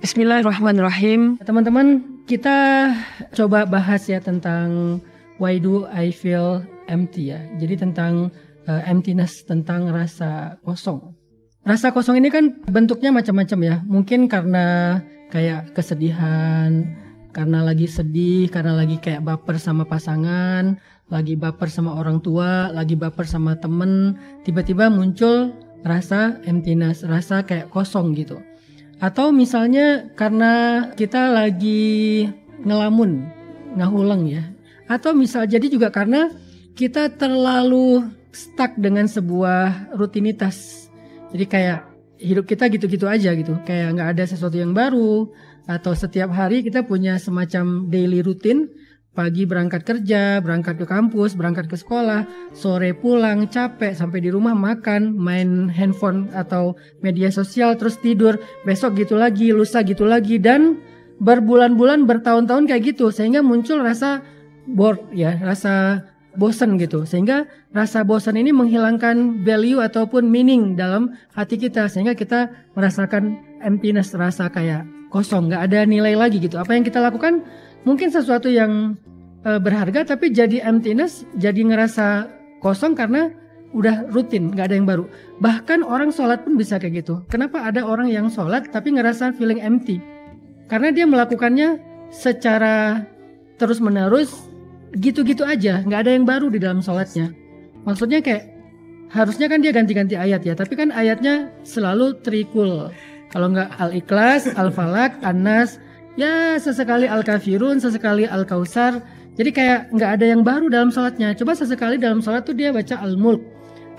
Bismillahirrahmanirrahim. Teman-teman, kita coba bahas ya tentang why do I feel empty ya. Jadi tentang emptiness, tentang rasa kosong. Rasa kosong ini kan bentuknya macam-macam ya. Mungkin karena kayak kesedihan, karena lagi sedih, karena lagi kayak baper sama pasangan, lagi baper sama orang tua, lagi baper sama temen. Tiba-tiba muncul rasa emptiness, rasa kayak kosong gitu. Atau misalnya karena kita lagi ngelamun, ngahuleng ya. Atau jadi juga karena kita terlalu stuck dengan sebuah rutinitas. Jadi kayak hidup kita gitu-gitu aja gitu. Kayak nggak ada sesuatu yang baru. Atau setiap hari kita punya semacam daily routine. Pagi berangkat kerja, berangkat ke kampus, berangkat ke sekolah, sore pulang, capek, sampai di rumah makan, main handphone atau media sosial, terus tidur, besok gitu lagi, lusa gitu lagi, dan berbulan-bulan, bertahun-tahun kayak gitu, sehingga muncul rasa bored ya, rasa bosan gitu, sehingga rasa bosan ini menghilangkan value ataupun meaning dalam hati kita, sehingga kita merasakan emptiness, rasa kayak kosong, nggak ada nilai lagi gitu. Apa yang kita lakukan mungkin sesuatu yang berharga tapi jadi emptiness, jadi ngerasa kosong karena udah rutin, nggak ada yang baru. Bahkan orang sholat pun bisa kayak gitu. Kenapa ada orang yang sholat tapi ngerasa feeling empty? Karena dia melakukannya secara terus menerus, gitu-gitu aja, nggak ada yang baru di dalam sholatnya. Maksudnya kayak harusnya kan dia ganti-ganti ayat ya, tapi kan ayatnya selalu trikul. Kalau nggak Al-Ikhlas, Al-Falak, An-Nas, ya sesekali Al-Kafirun, sesekali Al-Kausar. Jadi kayak nggak ada yang baru dalam sholatnya. Coba sesekali dalam sholat tuh dia baca Al-Mulk,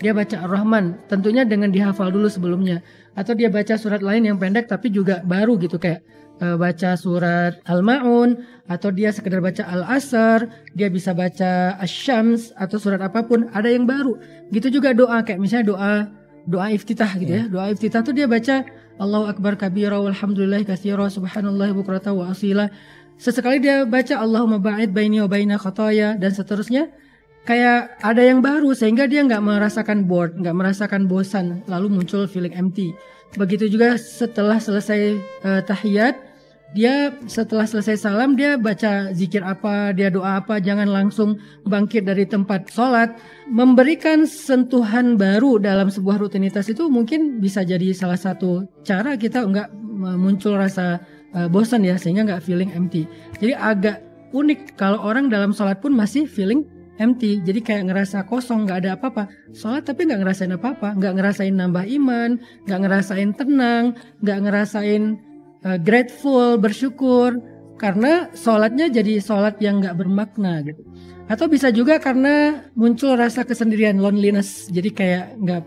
dia baca Ar-Rahman, tentunya dengan dihafal dulu sebelumnya. Atau dia baca surat lain yang pendek tapi juga baru gitu, kayak baca surat Al-Ma'un, atau dia sekedar baca Al-Asr, dia bisa baca Asy-Syams atau surat apapun, ada yang baru. Gitu juga doa, kayak misalnya doa iftitah gitu ya. Doa iftitah tuh dia baca Allahu Akbar kabira walhamdulillahi katsira subhanallahi bukrata wa asila. Sesekali dia baca Allahumma ba'id baini wa baina khataaya, dan seterusnya. Kayak ada yang baru sehingga dia nggak merasakan bored, nggak merasakan bosan, lalu muncul feeling empty. Begitu juga setelah selesai tahiyat, dia setelah selesai salam dia baca zikir apa, dia doa apa, jangan langsung bangkit dari tempat sholat. Memberikan sentuhan baru dalam sebuah rutinitas itu mungkin bisa jadi salah satu cara kita nggak muncul rasa bosan ya, sehingga nggak feeling empty. Jadi agak unik kalau orang dalam sholat pun masih feeling empty. Jadi kayak ngerasa kosong, nggak ada apa-apa. Sholat tapi nggak ngerasain apa-apa, nggak ngerasain nambah iman, nggak ngerasain tenang, nggak ngerasain grateful, bersyukur, karena sholatnya jadi sholat yang nggak bermakna gitu. Atau bisa juga karena muncul rasa kesendirian, loneliness. Jadi kayak nggak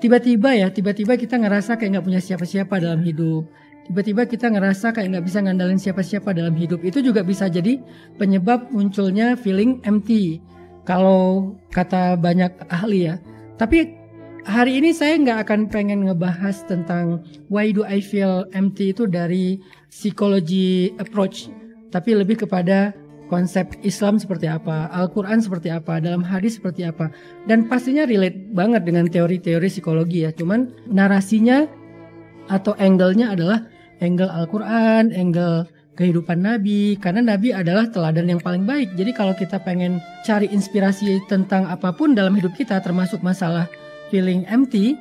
tiba-tiba kita ngerasa kayak nggak punya siapa-siapa dalam hidup. Tiba-tiba kita ngerasa kayak nggak bisa ngandalin siapa-siapa dalam hidup. Itu juga bisa jadi penyebab munculnya feeling empty, kalau kata banyak ahli ya. Tapi hari ini saya nggak akan pengen ngebahas tentang why do I feel empty itu dari psikologi approach, tapi lebih kepada konsep Islam seperti apa, Al-Quran seperti apa, dalam hadis seperti apa. Dan pastinya relate banget dengan teori-teori psikologi ya. Cuman narasinya atau angle-nya adalah angle Al-Quran, angle kehidupan Nabi, karena Nabi adalah teladan yang paling baik. Jadi kalau kita pengen cari inspirasi tentang apapun dalam hidup kita, termasuk masalah feeling empty,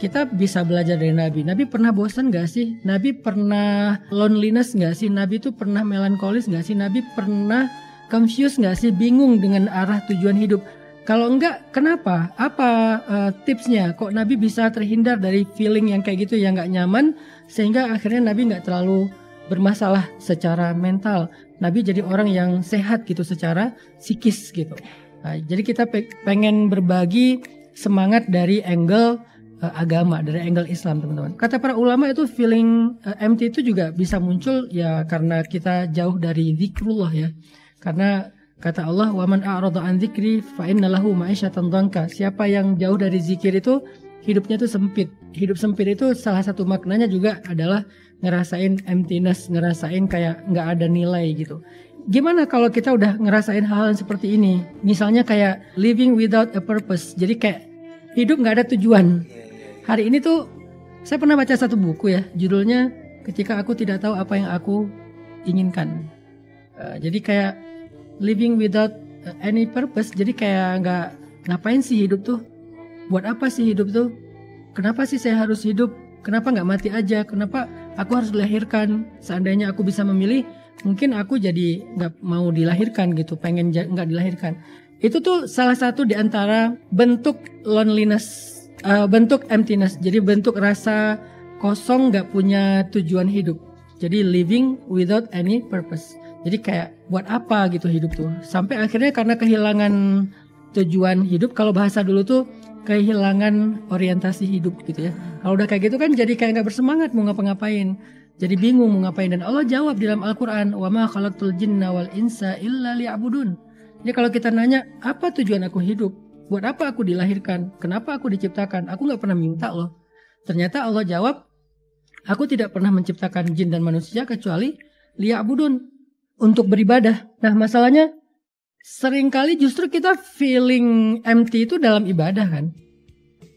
kita bisa belajar dari Nabi. Nabi pernah bosan gak sih? Nabi pernah loneliness gak sih? Nabi itu pernah melankolis gak sih? Nabi pernah confused gak sih? Bingung dengan arah tujuan hidup? Kalau enggak, kenapa? Apa tipsnya? Kok Nabi bisa terhindar dari feeling yang kayak gitu, yang gak nyaman, sehingga akhirnya Nabi gak terlalu bermasalah secara mental. Nabi jadi orang yang sehat gitu secara psikis gitu. Nah, jadi kita pengen berbagi semangat dari angle agama, dari angle Islam teman-teman. Kata para ulama itu feeling empty itu juga bisa muncul ya karena kita jauh dari zikrullah ya. Karena kata Allah, "Wa man a'rada an dzikri fa inna lahu ma'isyatan dhanka." Siapa yang jauh dari zikir itu hidupnya itu sempit. Hidup sempit itu salah satu maknanya juga adalah ngerasain emptiness, ngerasain kayak nggak ada nilai gitu. Gimana kalau kita udah ngerasain hal seperti ini? Misalnya kayak living without a purpose. Jadi kayak hidup nggak ada tujuan. Hari ini tuh saya pernah baca satu buku ya, judulnya ketika aku tidak tahu apa yang aku inginkan. Jadi kayak living without any purpose. Jadi kayak nggak, ngapain sih hidup tuh? Buat apa sih hidup tuh? Kenapa sih saya harus hidup? Kenapa nggak mati aja? Kenapa aku harus dilahirkan? Seandainya aku bisa memilih, mungkin aku jadi nggak mau dilahirkan gitu, pengen nggak dilahirkan. Itu tuh salah satu di antara bentuk loneliness, bentuk emptiness. Jadi bentuk rasa kosong, nggak punya tujuan hidup. Jadi living without any purpose. Jadi kayak buat apa gitu hidup tuh? Sampai akhirnya karena kehilangan tujuan hidup, kalau bahasa dulu tuh kehilangan orientasi hidup gitu ya. Kalau udah kayak gitu kan jadi kayak nggak bersemangat mau ngapa-ngapain. Jadi bingung mau ngapain. Dan Allah jawab di dalam Al-Quran, wa ma khalaqtul jinna wal insa illa liya'budun. Jadi kalau kita nanya, apa tujuan aku hidup? Buat apa aku dilahirkan? Kenapa aku diciptakan? Aku nggak pernah minta loh. Ternyata Allah jawab, aku tidak pernah menciptakan jin dan manusia kecuali liya'budun, untuk beribadah. Nah masalahnya seringkali justru kita feeling empty itu dalam ibadah kan.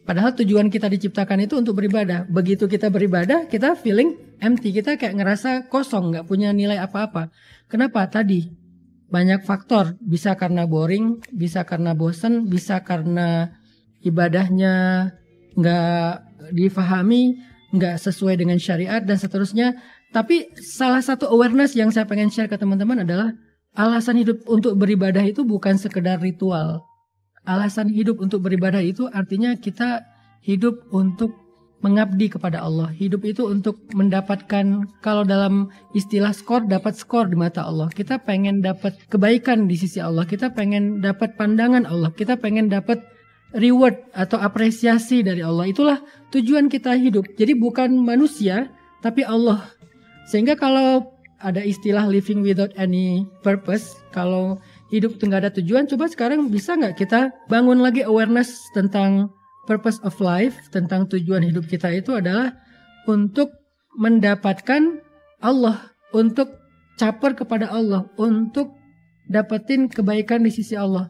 Padahal tujuan kita diciptakan itu untuk beribadah. Begitu kita beribadah, kita feeling empty. Kita kayak ngerasa kosong, gak punya nilai apa-apa. Kenapa? Tadi banyak faktor. Bisa karena boring, bisa karena bosan, bisa karena ibadahnya gak difahami, gak sesuai dengan syariat dan seterusnya. Tapi salah satu awareness yang saya pengen share ke teman-teman adalah alasan hidup untuk beribadah itu bukan sekedar ritual. Alasan hidup untuk beribadah itu artinya kita hidup untuk mengabdi kepada Allah. Hidup itu untuk mendapatkan, kalau dalam istilah skor, dapat skor di mata Allah. Kita pengen dapat kebaikan di sisi Allah. Kita pengen dapat pandangan Allah. Kita pengen dapat reward atau apresiasi dari Allah. Itulah tujuan kita hidup. Jadi bukan manusia, tapi Allah. Sehingga kalau ada istilah living without any purpose, kalau hidup itu nggak ada tujuan, coba sekarang bisa nggak kita bangun lagi awareness tentang purpose of life, tentang tujuan hidup kita itu adalah untuk mendapatkan Allah, untuk caper kepada Allah, untuk dapetin kebaikan di sisi Allah.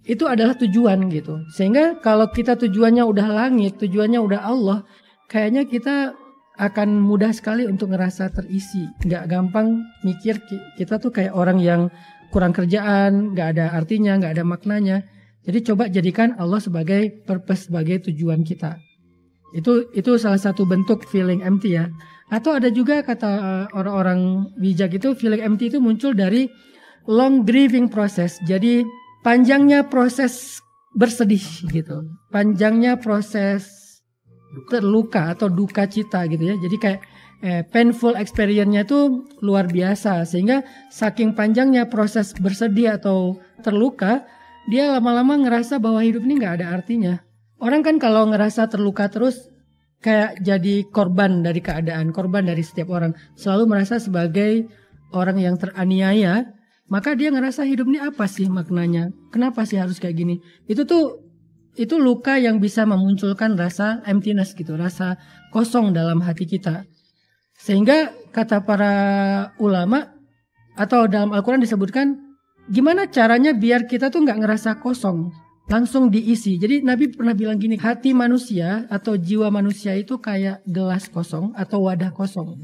Itu adalah tujuan gitu. Sehingga kalau kita tujuannya udah langit, tujuannya udah Allah, kayaknya kita akan mudah sekali untuk ngerasa terisi. Nggak gampang mikir kita tuh kayak orang yang kurang kerjaan, nggak ada artinya, nggak ada maknanya. Jadi coba jadikan Allah sebagai purpose, sebagai tujuan kita. Itu salah satu bentuk feeling empty ya. Atau ada juga kata orang-orang bijak itu, feeling empty itu muncul dari long grieving process. Jadi panjangnya proses bersedih gitu. Panjangnya proses terluka atau duka cita gitu ya. Jadi kayak painful experience-nya itu luar biasa, sehingga saking panjangnya proses bersedih atau terluka, dia lama-lama ngerasa bahwa hidup ini nggak ada artinya. Orang kan kalau ngerasa terluka terus kayak jadi korban dari keadaan, korban dari setiap orang, selalu merasa sebagai orang yang teraniaya. Maka dia ngerasa hidup ini apa sih maknanya? Kenapa sih harus kayak gini? Itu luka yang bisa memunculkan rasa emptiness gitu, rasa kosong dalam hati kita. Sehingga kata para ulama atau dalam Al-Quran disebutkan, gimana caranya biar kita tuh nggak ngerasa kosong, langsung diisi. Jadi Nabi pernah bilang gini, hati manusia atau jiwa manusia itu kayak gelas kosong atau wadah kosong.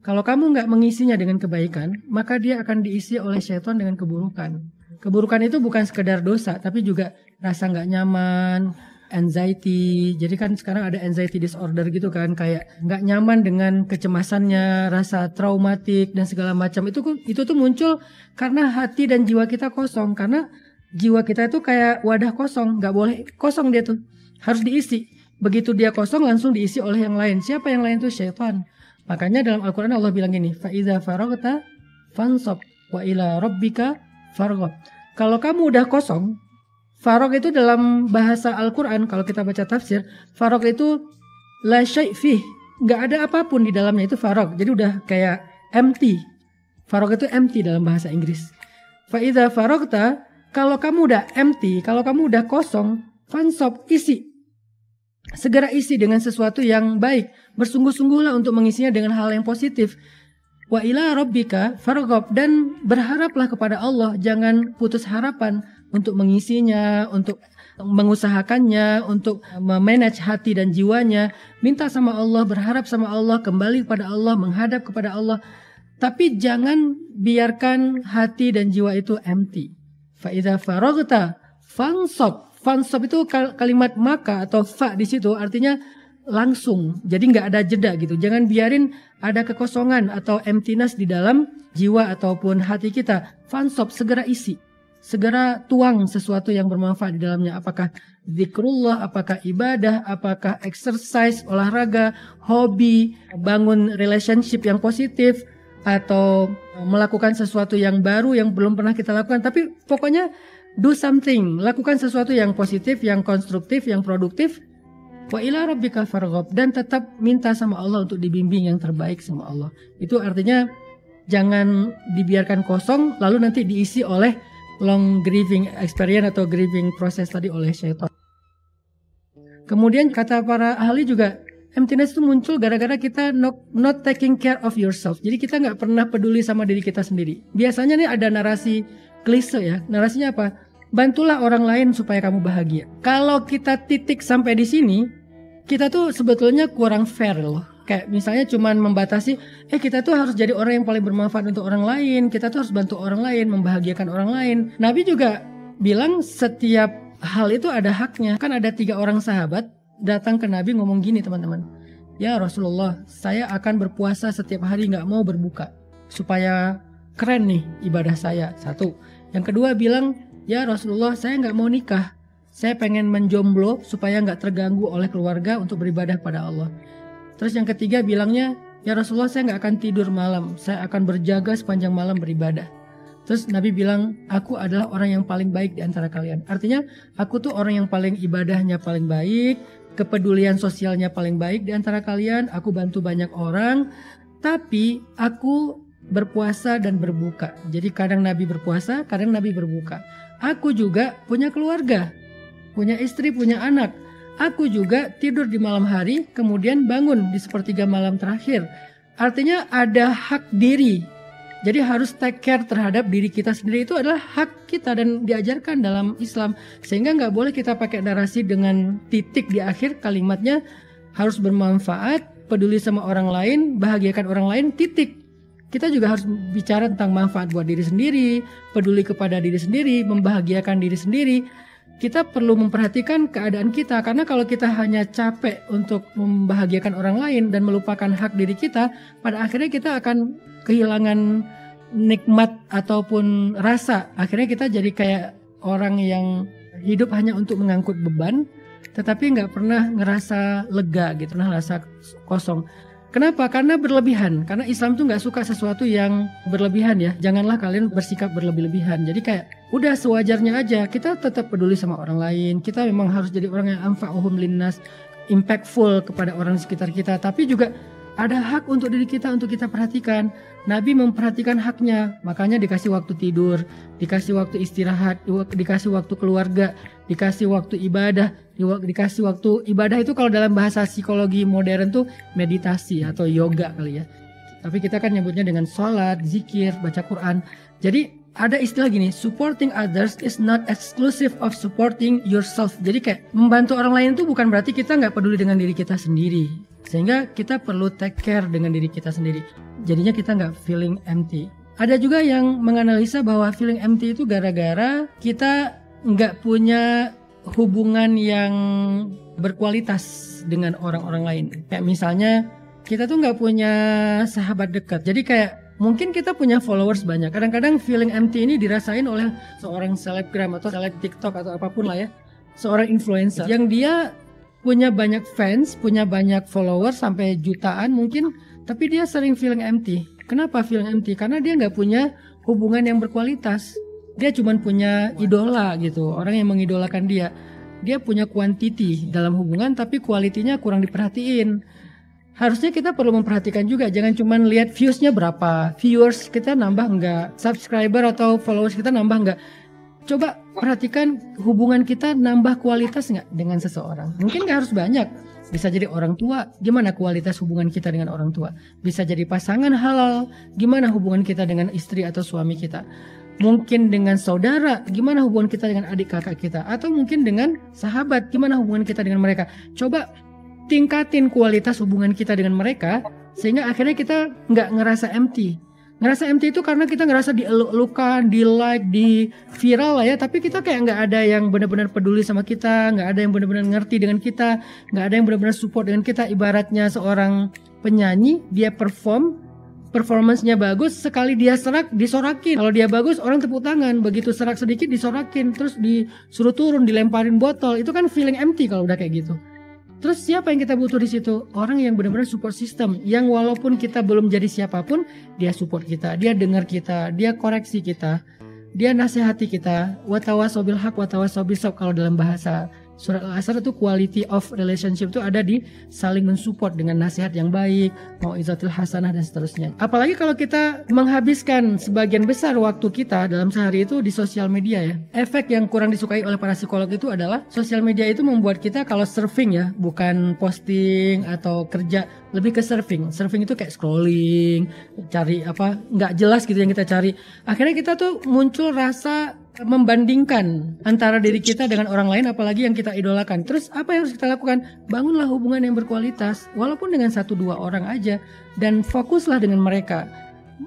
Kalau kamu nggak mengisinya dengan kebaikan, maka dia akan diisi oleh syaitan dengan keburukan. Keburukan itu bukan sekedar dosa, tapi juga rasa nggak nyaman, anxiety. Jadi kan sekarang ada anxiety disorder gitu kan, kayak nggak nyaman dengan kecemasannya, rasa traumatik dan segala macam. Itu tuh muncul karena hati dan jiwa kita kosong. Karena jiwa kita itu kayak wadah kosong, nggak boleh kosong dia tuh, harus diisi. Begitu dia kosong langsung diisi oleh yang lain. Siapa yang lain tuh? Syaitan. Makanya dalam Al-Quran Allah bilang gini, فَإِذَا فَرَغْتَ فَانْصَبْ وَإِلَى رَبِّكَ فَارْغَبْ. Kalau kamu udah kosong, farog itu dalam bahasa Al-Quran, kalau kita baca tafsir, farog itu la syai' fih, nggak ada apapun di dalamnya, itu farog. Jadi udah kayak empty. Farog itu empty dalam bahasa Inggris. فَإِذَا فَرَغْتَ, kalau kamu udah empty, kalau kamu udah kosong, fansab, isi. Segera isi dengan sesuatu yang baik. Bersungguh-sungguhlah untuk mengisinya dengan hal yang positif. Wa ila rabbika farghab, dan berharaplah kepada Allah, jangan putus harapan. untuk mengisinya, untuk mengusahakannya, untuk memanage hati dan jiwanya. Minta sama Allah, berharap sama Allah, kembali kepada Allah, menghadap kepada Allah. Tapi jangan biarkan hati dan jiwa itu empty. Fa'idha faragta fansob. Fansob itu kalimat maka atau fa di situ artinya langsung. Jadi nggak ada jeda gitu. Jangan biarin ada kekosongan atau emptiness di dalam jiwa ataupun hati kita. Fansob, segera isi. Segera tuang sesuatu yang bermanfaat di dalamnya. Apakah zikrullah, apakah ibadah, apakah exercise, olahraga, hobi, bangun relationship yang positif, atau melakukan sesuatu yang baru yang belum pernah kita lakukan. Tapi pokoknya do something. Lakukan sesuatu yang positif, yang konstruktif, yang produktif. Wa ila rabbika farghab, dan tetap minta sama Allah untuk dibimbing yang terbaik sama Allah. Itu artinya jangan dibiarkan kosong lalu nanti diisi oleh long grieving experience atau grieving proses tadi oleh syaitan. Kemudian kata para ahli juga emptiness itu muncul gara-gara kita not taking care of yourself. Jadi kita nggak pernah peduli sama diri kita sendiri. Biasanya nih ada narasi klise ya. Narasinya apa? Bantulah orang lain supaya kamu bahagia. Kalau kita titik sampai di sini, kita tuh sebetulnya kurang fair loh. Kayak misalnya cuman membatasi, kita tuh harus jadi orang yang paling bermanfaat untuk orang lain. Kita tuh harus bantu orang lain, membahagiakan orang lain. Nabi juga bilang setiap hal itu ada haknya. Kan ada 3 orang sahabat datang ke Nabi ngomong gini teman-teman. Ya Rasulullah, saya akan berpuasa setiap hari gak mau berbuka. Supaya keren nih ibadah saya. 1. Yang kedua bilang, ya Rasulullah, saya gak mau nikah. Saya pengen menjomblo supaya gak terganggu oleh keluarga untuk beribadah pada Allah. Terus yang ketiga bilangnya, ya Rasulullah, saya gak akan tidur malam. Saya akan berjaga sepanjang malam beribadah. Terus Nabi bilang, aku adalah orang yang paling baik di antara kalian. Artinya, aku tuh orang yang paling ibadahnya paling baik, kepedulian sosialnya paling baik di antara kalian. Aku bantu banyak orang, tapi aku berpuasa dan berbuka. Jadi kadang Nabi berpuasa, kadang Nabi berbuka. Aku juga punya keluarga, punya istri, punya anak. Aku juga tidur di malam hari, kemudian bangun di sepertiga malam terakhir. Artinya ada hak diri. Jadi harus take care terhadap diri kita sendiri, itu adalah hak kita dan diajarkan dalam Islam. Sehingga nggak boleh kita pakai narasi dengan titik di akhir kalimatnya, harus bermanfaat, peduli sama orang lain, bahagiakan orang lain, titik. Kita juga harus bicara tentang manfaat buat diri sendiri, peduli kepada diri sendiri, membahagiakan diri sendiri. Kita perlu memperhatikan keadaan kita, karena kalau kita hanya capek untuk membahagiakan orang lain dan melupakan hak diri kita, pada akhirnya kita akan kehilangan nikmat ataupun rasa. Akhirnya kita jadi kayak orang yang hidup hanya untuk mengangkut beban, tetapi nggak pernah ngerasa lega gitu, ngerasa kosong. Kenapa? Karena berlebihan. Karena Islam tuh nggak suka sesuatu yang berlebihan ya. Janganlah kalian bersikap berlebih-lebihan. Jadi kayak udah sewajarnya aja. Kita tetap peduli sama orang lain. Kita memang harus jadi orang yang anfa'uhum linnas, impactful kepada orang di sekitar kita. Tapi juga ada hak untuk diri kita untuk kita perhatikan. Nabi memperhatikan haknya. Makanya dikasih waktu tidur, dikasih waktu istirahat, dikasih waktu keluarga, dikasih waktu ibadah, dikasih waktu ibadah itu kalau dalam bahasa psikologi modern tuh meditasi atau yoga kali ya. Tapi kita kan nyebutnya dengan sholat, zikir, baca Quran. Jadi ada istilah gini, supporting others is not exclusive of supporting yourself. Jadi kayak membantu orang lain itu bukan berarti kita nggak peduli dengan diri kita sendiri. Sehingga kita perlu take care dengan diri kita sendiri. Jadinya kita nggak feeling empty. Ada juga yang menganalisa bahwa feeling empty itu gara-gara kita nggak punya hubungan yang berkualitas dengan orang-orang lain. Kayak misalnya kita tuh nggak punya sahabat dekat. Jadi kayak mungkin kita punya followers banyak. Kadang-kadang feeling empty ini dirasain oleh seorang selebgram atau seleb TikTok atau apapun lah ya. Seorang influencer yang dia punya banyak fans, punya banyak followers sampai jutaan mungkin, tapi dia sering feeling empty. Kenapa feeling empty? Karena dia nggak punya hubungan yang berkualitas. Dia cuma punya idola gitu, orang yang mengidolakan dia. Dia punya quantity dalam hubungan, tapi kualitinya kurang diperhatiin. Harusnya kita perlu memperhatikan juga, jangan cuma lihat viewsnya berapa, viewers kita nambah nggak, subscriber atau followers kita nambah nggak. Coba perhatikan hubungan kita nambah kualitas nggak dengan seseorang. Mungkin nggak harus banyak, bisa jadi orang tua, gimana kualitas hubungan kita dengan orang tua. Bisa jadi pasangan halal, gimana hubungan kita dengan istri atau suami kita. mungkin dengan saudara, gimana hubungan kita dengan adik kakak kita, atau mungkin dengan sahabat, gimana hubungan kita dengan mereka. Coba tingkatin kualitas hubungan kita dengan mereka, sehingga akhirnya kita nggak ngerasa empty. Ngerasa empty itu karena kita ngerasa dieluk-elukan, di like, di viral lah ya, tapi kita kayak nggak ada yang benar-benar peduli sama kita, nggak ada yang benar-benar ngerti dengan kita, nggak ada yang benar-benar support dengan kita. Ibaratnya seorang penyanyi, dia performance-nya bagus, sekali dia serak disorakin. Kalau dia bagus orang tepuk tangan, begitu serak sedikit disorakin, terus disuruh turun, dilemparin botol. Itu kan feeling empty kalau udah kayak gitu. Terus siapa yang kita butuh di situ? Orang yang benar-benar support system, yang walaupun kita belum jadi siapapun, dia support kita, dia dengar kita, dia koreksi kita, dia nasihati kita. Watawasaw bil haq watawasaw bis sabr, kalau dalam bahasa surat Al-Asr itu quality of relationship itu ada di saling mensupport dengan nasihat yang baik, mau'izatul hasanah dan seterusnya. Apalagi kalau kita menghabiskan sebagian besar waktu kita dalam sehari itu di sosial media ya. Efek yang kurang disukai oleh para psikolog itu adalah sosial media itu membuat kita kalau surfing ya, bukan posting atau kerja, lebih ke surfing. Surfing itu kayak scrolling, cari apa nggak jelas gitu yang kita cari. Akhirnya kita tuh muncul rasa membandingkan antara diri kita dengan orang lain, apalagi yang kita idolakan. Terus apa yang harus kita lakukan? Bangunlah hubungan yang berkualitas, walaupun dengan 1-2 orang aja, dan fokuslah dengan mereka.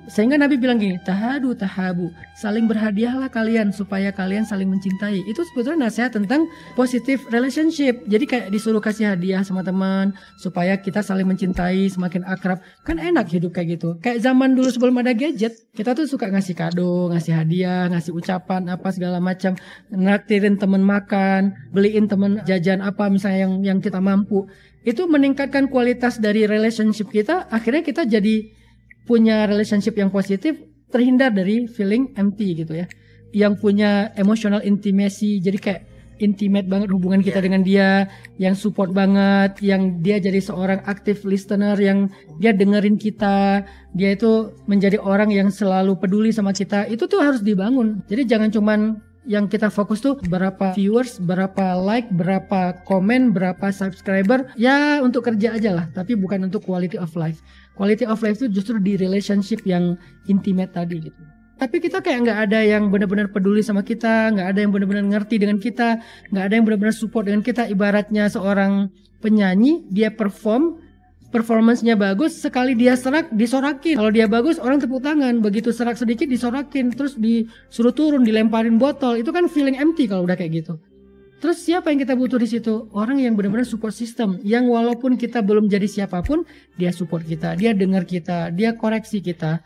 Sehingga Nabi bilang gini, tahadu tahabu, saling berhadiahlah kalian supaya kalian saling mencintai. Itu sebetulnya nasihat tentang positive relationship. Jadi kayak disuruh kasih hadiah sama teman supaya kita saling mencintai, semakin akrab. Kan enak hidup kayak gitu. Kayak zaman dulu sebelum ada gadget, kita tuh suka ngasih kado, ngasih hadiah, ngasih ucapan apa segala macam, naktirin teman makan, beliin teman jajan apa misalnya yang kita mampu. Itu meningkatkan kualitas dari relationship kita. Akhirnya kita jadi punya relationship yang positif, terhindar dari feeling empty gitu ya. Yang punya emotional intimacy, jadi kayak intimate banget hubungan kita dengan dia, yang support banget, yang dia jadi seorang active listener, yang dia dengerin kita, dia itu menjadi orang yang selalu peduli sama kita. Itu tuh harus dibangun. Jadi jangan cuman yang kita fokus tuh berapa viewers, berapa like, berapa komen, berapa subscriber, ya untuk kerja aja lah, tapi bukan untuk quality of life. Quality of life itu justru di relationship yang intimate tadi gitu. Tapi kita kayak nggak ada yang benar-benar peduli sama kita, nggak ada yang benar-benar ngerti dengan kita, nggak ada yang benar-benar support dengan kita. Ibaratnya seorang penyanyi, dia performance-nya bagus, sekali dia serak disorakin. Kalau dia bagus orang tepuk tangan, begitu serak sedikit disorakin, terus disuruh turun, dilemparin botol. Itu kan feeling empty kalau udah kayak gitu. Terus siapa yang kita butuh di situ? Orang yang benar-benar support system, yang walaupun kita belum jadi siapapun, dia support kita, dia dengar kita, dia koreksi kita,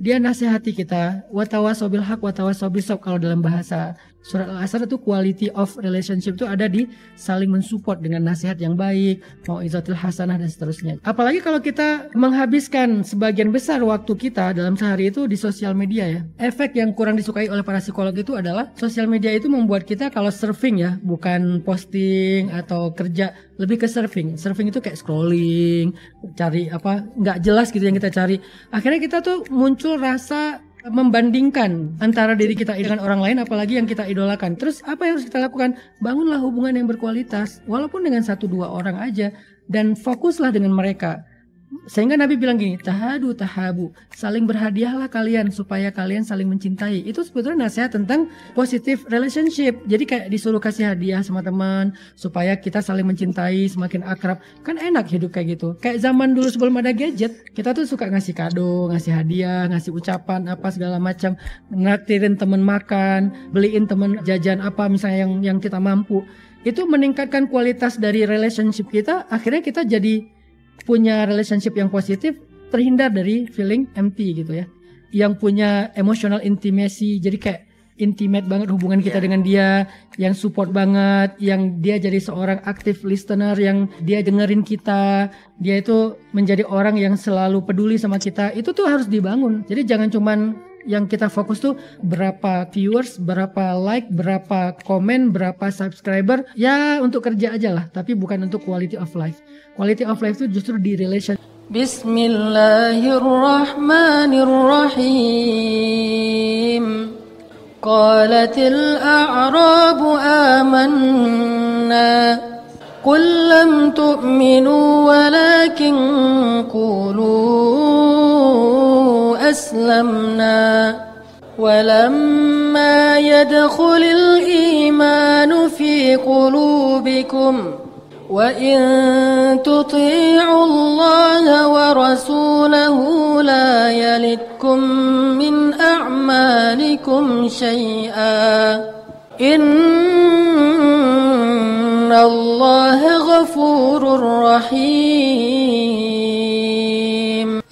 dia nasihati kita. Watawasaw bil haq watawasaw bis sabr, kalau dalam bahasa surat Al-Asr itu quality of relationship itu ada di saling mensupport dengan nasihat yang baik, mau'izatul hasanah dan seterusnya. Apalagi kalau kita menghabiskan sebagian besar waktu kita dalam sehari itu di sosial media ya. Efek yang kurang disukai oleh para psikolog itu adalah sosial media itu membuat kita kalau surfing ya, bukan posting atau kerja, lebih ke surfing. Surfing itu kayak scrolling, cari apa nggak jelas gitu yang kita cari. Akhirnya kita tuh muncul rasa membandingkan antara diri kita dengan orang lain, apalagi yang kita idolakan. Terus apa yang harus kita lakukan? Bangunlah hubungan yang berkualitas, walaupun dengan 1-2 orang aja, dan fokuslah dengan mereka. Sehingga Nabi bilang gini, tahadu tahabu, saling berhadiahlah kalian supaya kalian saling mencintai. Itu sebetulnya nasihat tentang positive relationship. Jadi kayak disuruh kasih hadiah sama teman supaya kita saling mencintai, semakin akrab. Kan enak hidup kayak gitu. Kayak zaman dulu sebelum ada gadget, kita tuh suka ngasih kado, ngasih hadiah, ngasih ucapan apa segala macam, naktirin teman makan, beliin teman jajan apa misalnya yang kita mampu. Itu meningkatkan kualitas dari relationship kita. Akhirnya kita jadi punya relationship yang positif, terhindar dari feeling empty gitu ya. Yang punya emotional intimacy, jadi kayak intimate banget hubungan kita dengan dia, yang support banget, yang dia jadi seorang active listener, yang dia dengerin kita, dia itu menjadi orang yang selalu peduli sama kita. Itu tuh harus dibangun. Jadi jangan cuman yang kita fokus tuh berapa viewers, berapa like, berapa komen, berapa subscriber, ya untuk kerja aja lah, tapi bukan untuk quality of life. Quality of life itu justru di relation. Bismillahirrahmanirrahim. Qalatil a'rabu amanna qul lam tu'minu walakin qulu aslamna walam يدخل الإيمان في قلوبكم وإن تطيعوا الله ورسوله لا يلتكم من أعمالكم شيئا إن الله غفور رحيم.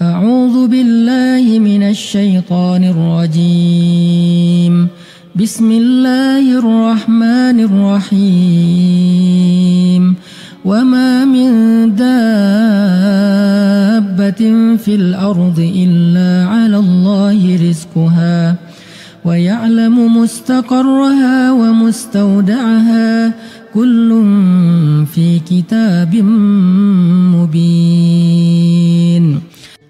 أعوذ بالله من الشيطان الرجيم. بسم الله الرحمن الرحيم. وما من دابة في الأرض إلا على الله رزقها ويعلم مستقرها ومستودعها كل في كتاب مبين.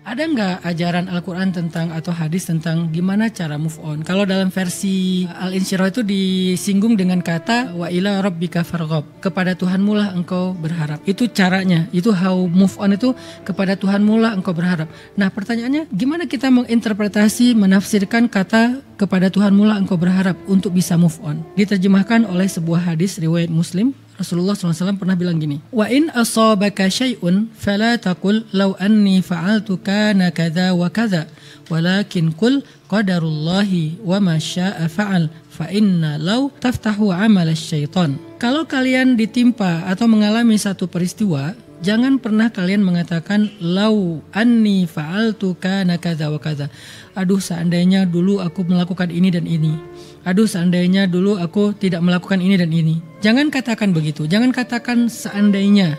Ada nggak ajaran Al-Quran tentang atau hadis tentang gimana cara move on? Kalau dalam versi Al-Insyirah itu disinggung dengan kata wa ila rabbika farghab, kepada Tuhanmu lah engkau berharap. Itu caranya, itu how move on itu kepada Tuhanmu lah engkau berharap. Nah pertanyaannya, gimana kita menginterpretasi, menafsirkan kata kepada Tuhanmu lah engkau berharap untuk bisa move on? Diterjemahkan oleh sebuah hadis riwayat Muslim. Rasulullah SAW pernah bilang gini, wa in asabaka syai'un fala taqul law anni fa'altu kana kadza wa kadza walakin qul qadarullahi wa ma syaa fa'al fa inna law taftahu amal syaitan. Kalau kalian ditimpa atau mengalami satu peristiwa, jangan pernah kalian mengatakan law anni fa'altu kana kadza wa kadza. Aduh seandainya dulu aku melakukan ini dan ini. Aduh seandainya dulu aku tidak melakukan ini dan ini. Jangan katakan begitu. Jangan katakan seandainya.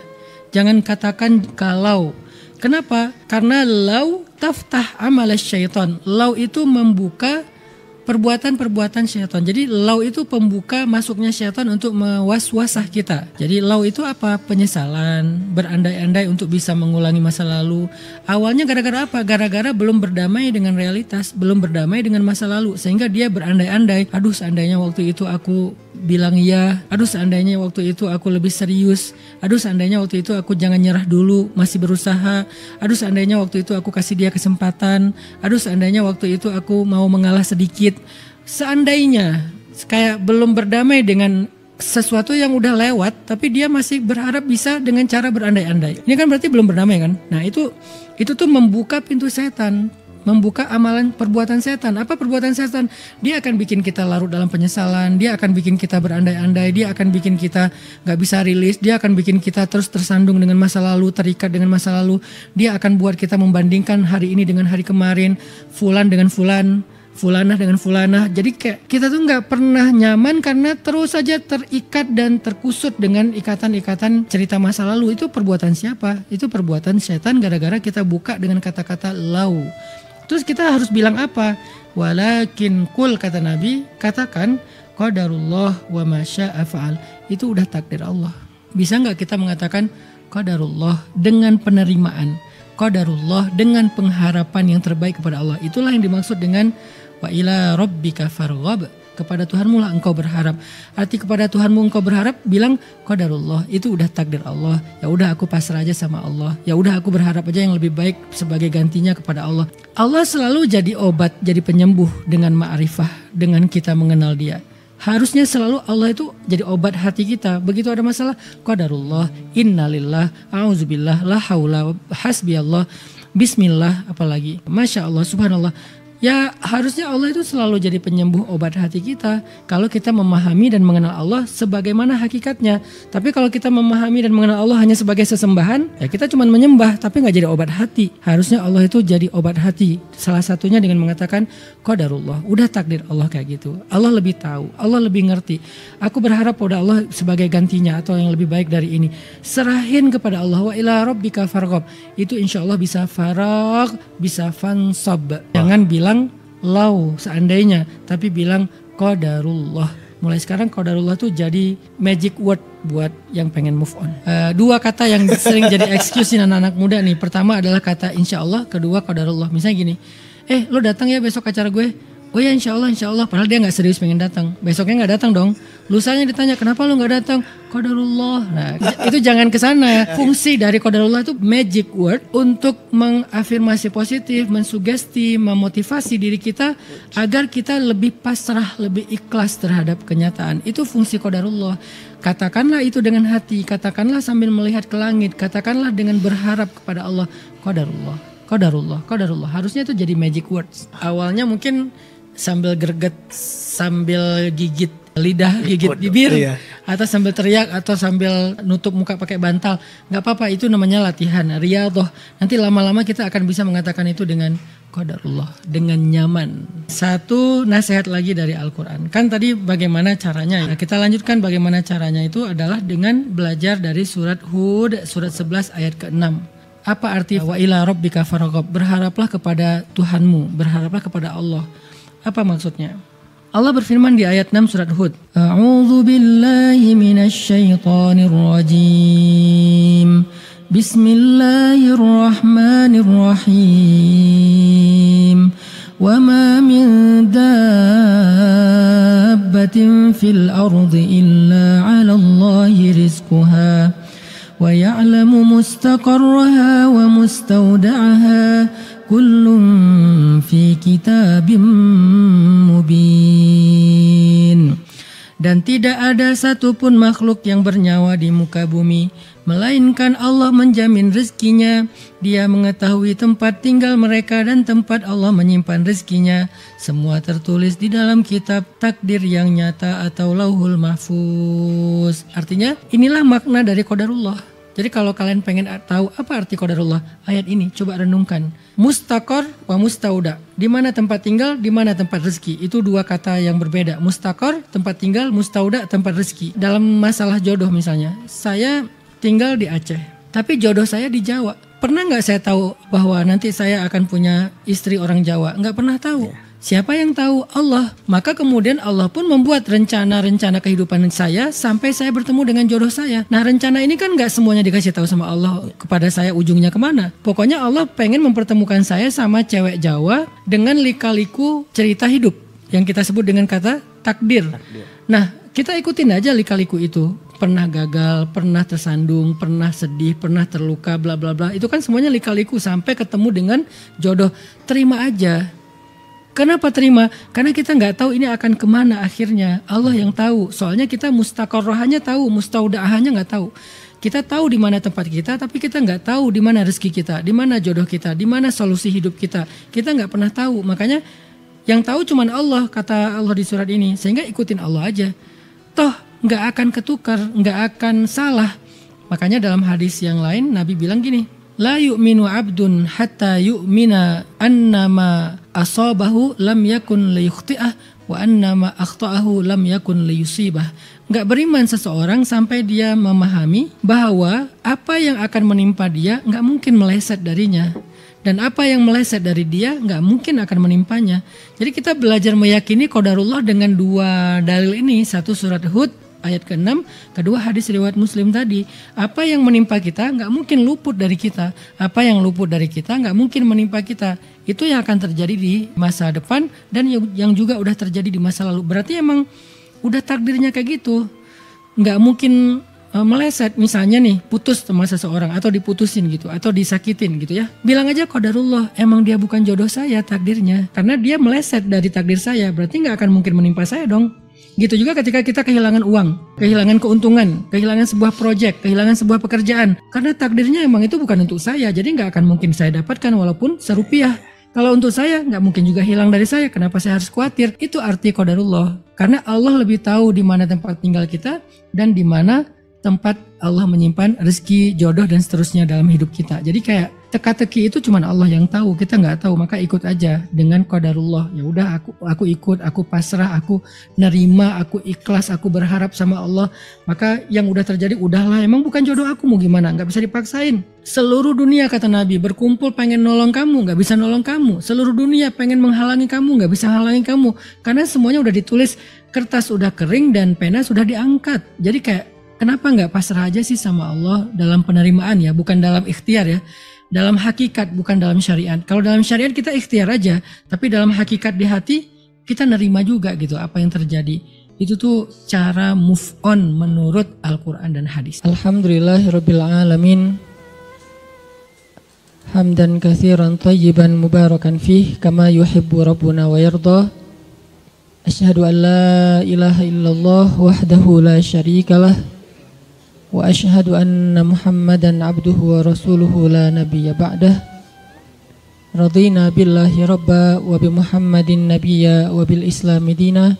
Jangan katakan kalau. Kenapa? Karena law taftah amal syaitan. Law itu membuka perbuatan-perbuatan syaitan. Jadi law itu pembuka masuknya syaitan untuk mewaswasah kita. Jadi law itu apa? Penyesalan, berandai-andai untuk bisa mengulangi masa lalu. Awalnya gara-gara apa? Gara-gara belum berdamai dengan realitas, belum berdamai dengan masa lalu. Sehingga dia berandai-andai, aduh seandainya waktu itu aku bilang iya, aduh seandainya waktu itu aku lebih serius, aduh seandainya waktu itu aku jangan nyerah dulu, masih berusaha, aduh seandainya waktu itu aku kasih dia kesempatan, aduh seandainya waktu itu aku mau mengalah sedikit. Seandainya kayak belum berdamai dengan sesuatu yang udah lewat, tapi dia masih berharap bisa dengan cara berandai-andai. Ini kan berarti belum berdamai kan? Nah itu tuh membuka pintu setan, membuka amalan perbuatan setan. Apa perbuatan setan? Dia akan bikin kita larut dalam penyesalan, dia akan bikin kita berandai-andai, dia akan bikin kita gak bisa rilis, dia akan bikin kita terus tersandung dengan masa lalu, terikat dengan masa lalu. Dia akan buat kita membandingkan hari ini dengan hari kemarin, fulan dengan fulan, fulanah dengan fulanah. Jadi kayak kita tuh gak pernah nyaman karena terus saja terikat dan terkusut dengan ikatan-ikatan cerita masa lalu. Itu perbuatan siapa? Itu perbuatan setan gara-gara kita buka dengan kata-kata lau. Terus kita harus bilang apa? Walakin kul, kata Nabi, katakan qadarullah wa ma syaa fa'al. Itu udah takdir Allah. Bisa nggak kita mengatakan qadarullah dengan penerimaan, qadarullah dengan pengharapan yang terbaik kepada Allah? Itulah yang dimaksud dengan wa ila rabbika farghab, kepada Tuhanmu lah engkau berharap. Arti kepada Tuhanmu engkau berharap, bilang qadarullah, itu udah takdir Allah. Ya udah aku pasrah aja sama Allah. Ya udah aku berharap aja yang lebih baik sebagai gantinya kepada Allah. Allah selalu jadi obat, jadi penyembuh dengan ma'rifah, dengan kita mengenal Dia. Harusnya selalu Allah itu jadi obat hati kita. Begitu ada masalah, qadarullah, innalillah, a'udzubillah, la haula, hasbiyallah, bismillah, apalagi. Masya Allah, subhanallah. Ya harusnya Allah itu selalu jadi penyembuh obat hati kita kalau kita memahami dan mengenal Allah sebagaimana hakikatnya. Tapi kalau kita memahami dan mengenal Allah hanya sebagai sesembahan, ya kita cuma menyembah tapi gak jadi obat hati. Harusnya Allah itu jadi obat hati. Salah satunya dengan mengatakan qadarullah, udah takdir Allah kayak gitu. Allah lebih tahu, Allah lebih ngerti. Aku berharap pada Allah sebagai gantinya atau yang lebih baik dari ini. Serahin kepada Allah. Wa ila rabbika farghab. Itu insya Allah bisa faragh, bisa fansab. Jangan bilang lau seandainya, tapi bilang qadarullah. Mulai sekarang qadarullah tuh jadi magic word buat yang pengen move on. Dua kata yang sering jadi excuse anak-anak muda nih. Pertama adalah kata insya Allah, kedua qadarullah. Misalnya gini, lo datang ya besok acara gue. Oh ya insya Allah. Padahal dia gak serius pengen datang. Besoknya gak datang dong. Lusanya ditanya, kenapa lu nggak datang? Qadarullah. Nah, itu jangan ke sana. Fungsi dari qadarullah itu magic word untuk mengafirmasi positif, mensugesti, memotivasi diri kita agar kita lebih pasrah, lebih ikhlas terhadap kenyataan. Itu fungsi qadarullah. Katakanlah itu dengan hati, katakanlah sambil melihat ke langit, katakanlah dengan berharap kepada Allah. Qadarullah, qadarullah, qadarullah. Harusnya itu jadi magic words. Awalnya mungkin sambil greget, sambil gigit lidah, gigit bibir, atau sambil teriak, atau sambil nutup muka pakai bantal. Gak apa-apa, itu namanya latihan, riyadhah. Nanti lama-lama kita akan bisa mengatakan itu dengan qadarullah, dengan nyaman. Satu nasihat lagi dari Al-Quran. Kan tadi bagaimana caranya ya. Kita lanjutkan bagaimana caranya itu adalah dengan belajar dari surat Hud, surat 11 ayat ke-6. Apa arti wa ila rabbika farghab? Berharaplah kepada Tuhanmu, berharaplah kepada Allah. Apa maksudnya? Allah berfirman di ayat 6 surat Hud. A'udzu billahi minasyaitonir rajim. Bismillahirrahmanirrahim. Wa ma min dabbatin fil ardi illa 'ala Allahi rizquha wa ya'lamu mustaqarraha wa mustawda'aha. Kullun fi kitabim mubin. Dan tidak ada satupun makhluk yang bernyawa di muka bumi, melainkan Allah menjamin rezekinya. Dia mengetahui tempat tinggal mereka dan tempat Allah menyimpan rezekinya. Semua tertulis di dalam kitab takdir yang nyata atau lauhul mahfuz. Artinya inilah makna dari qadarullah. Jadi kalau kalian pengen tahu apa arti qadarullah, ayat ini coba renungkan. Mustaqar wa mustauda. Di mana tempat tinggal, di mana tempat rezeki. Itu dua kata yang berbeda. Mustaqar, tempat tinggal, mustauda, tempat rezeki. Dalam masalah jodoh misalnya, saya tinggal di Aceh, tapi jodoh saya di Jawa. Pernah nggak saya tahu bahwa nanti saya akan punya istri orang Jawa? Nggak pernah tahu. Siapa yang tahu? Allah. Maka kemudian Allah pun membuat rencana-rencana kehidupan saya sampai saya bertemu dengan jodoh saya. Nah, rencana ini kan gak semuanya dikasih tahu sama Allah kepada saya ujungnya kemana. Pokoknya Allah pengen mempertemukan saya sama cewek Jawa dengan lika-liku cerita hidup yang kita sebut dengan kata takdir. Nah, kita ikutin aja lika-liku itu. Pernah gagal, pernah tersandung, pernah sedih, pernah terluka, bla bla bla. Itu kan semuanya lika-liku sampai ketemu dengan jodoh. Terima aja. Kenapa terima? Karena kita nggak tahu ini akan kemana akhirnya. Allah yang tahu. Soalnya kita mustaqarrahnya tahu, mustaudaahnya nggak tahu. Kita tahu di mana tempat kita, tapi kita nggak tahu di mana rezeki kita, di mana jodoh kita, di mana solusi hidup kita. Kita nggak pernah tahu. Makanya yang tahu cuma Allah, kata Allah di surat ini. Sehingga ikutin Allah aja. Toh nggak akan ketukar, nggak akan salah. Makanya dalam hadis yang lain Nabi bilang gini. La yu'minu abdun hatta yu'mina annama asabahu lam yakun liyukhti'ah wa annama akhta'ahu lam yakun liyusibah. Enggak beriman seseorang sampai dia memahami bahwa apa yang akan menimpa dia enggak mungkin meleset darinya. Dan apa yang meleset dari dia enggak mungkin akan menimpanya. Jadi kita belajar meyakini qadarullah dengan dua dalil ini. Satu surat Hud ayat ke-6, kedua hadis riwayat Muslim tadi. Apa yang menimpa kita nggak mungkin luput dari kita. Apa yang luput dari kita nggak mungkin menimpa kita. Itu yang akan terjadi di masa depan dan yang juga udah terjadi di masa lalu. Berarti emang udah takdirnya kayak gitu. Nggak mungkin meleset. Misalnya nih putus sama seseorang atau diputusin gitu atau disakitin gitu ya. Bilang aja qadarullah, emang dia bukan jodoh saya takdirnya. Karena dia meleset dari takdir saya. Berarti nggak akan mungkin menimpa saya dong. Gitu juga ketika kita kehilangan uang, kehilangan keuntungan, kehilangan sebuah proyek, kehilangan sebuah pekerjaan. Karena takdirnya emang itu bukan untuk saya, jadi nggak akan mungkin saya dapatkan walaupun serupiah. Kalau untuk saya nggak mungkin juga hilang dari saya, kenapa saya harus khawatir? Itu arti qadarullah. Karena Allah lebih tahu di mana tempat tinggal kita dan di mana tempat Allah menyimpan rezeki, jodoh dan seterusnya dalam hidup kita. Jadi kayak teka-teki itu cuma Allah yang tahu, kita nggak tahu, maka ikut aja dengan qadarullah. Ya udah aku ikut, aku pasrah, aku nerima, aku ikhlas, aku berharap sama Allah. Maka yang udah terjadi udahlah, emang bukan jodoh aku, mau gimana? Nggak bisa dipaksain. Seluruh dunia kata Nabi berkumpul pengen nolong kamu, nggak bisa nolong kamu. Seluruh dunia pengen menghalangi kamu, nggak bisa halangi kamu. Karena semuanya udah ditulis, kertas udah kering dan pena sudah diangkat. Jadi kayak kenapa nggak pasrah aja sih sama Allah dalam penerimaan ya, bukan dalam ikhtiar ya. Dalam hakikat bukan dalam syariat. Kalau dalam syariat kita ikhtiar aja, tapi dalam hakikat di hati kita nerima juga gitu apa yang terjadi. Itu tuh cara move on menurut Al-Quran dan hadis. Alhamdulillahirabbil alamin. Hamdan katsiran thayyiban mubarakan fih kama yuhibbu rabbuna wa yarda. Asyhadu an la ilaha illallah wahdahu la syarikalah wa asyhadu anna Muhammadan abduhu wa rasuluhu la nabiyya ba'dah. Radina billahi rabba wa bi Muhammadin nabiyya wa bil islami dina.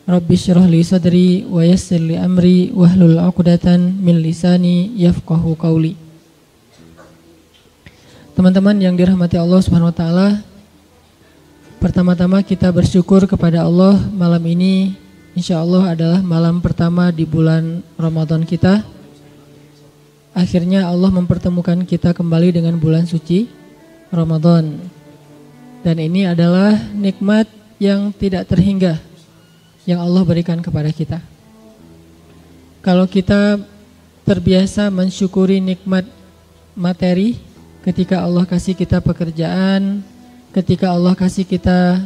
Rabbi syrah li sadri wa yassir li amri wahlul 'uqdatan min lisani yafqahu qawli. Teman-teman yang dirahmati Allah Subhanahu wa taala, pertama-tama kita bersyukur kepada Allah. Malam ini insyaallah adalah malam pertama di bulan Ramadan kita. Akhirnya Allah mempertemukan kita kembali dengan bulan suci Ramadan. Dan ini adalah nikmat yang tidak terhingga yang Allah berikan kepada kita. Kalau kita terbiasa mensyukuri nikmat materi, ketika Allah kasih kita pekerjaan, ketika Allah kasih kita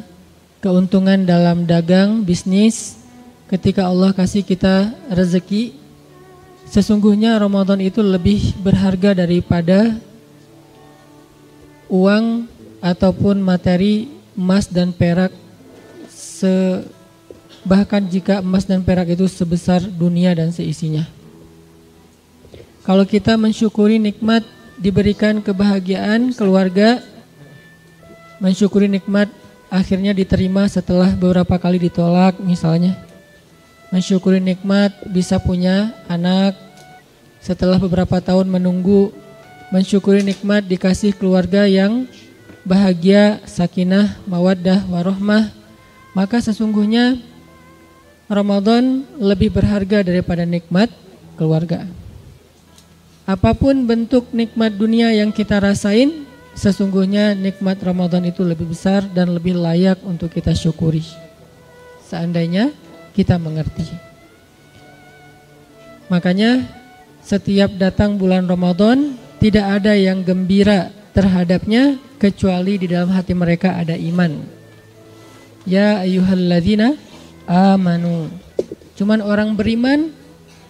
keuntungan dalam dagang, bisnis, ketika Allah kasih kita rezeki, sesungguhnya Ramadan itu lebih berharga daripada uang ataupun materi emas dan perak, bahkan jika emas dan perak itu sebesar dunia dan seisinya. Kalau kita mensyukuri nikmat diberikan kebahagiaan keluarga, mensyukuri nikmat akhirnya diterima setelah beberapa kali ditolak misalnya, mensyukuri nikmat bisa punya anak setelah beberapa tahun menunggu, mensyukuri nikmat dikasih keluarga yang bahagia, sakinah, mawaddah, warahmah, maka sesungguhnya Ramadan lebih berharga daripada nikmat keluarga. Apapun bentuk nikmat dunia yang kita rasain, sesungguhnya nikmat Ramadan itu lebih besar dan lebih layak untuk kita syukuri, seandainya kita mengerti. Makanya setiap datang bulan Ramadan, tidak ada yang gembira terhadapnya kecuali di dalam hati mereka ada iman. Ya ayyuhalladzina amanu. Cuman orang beriman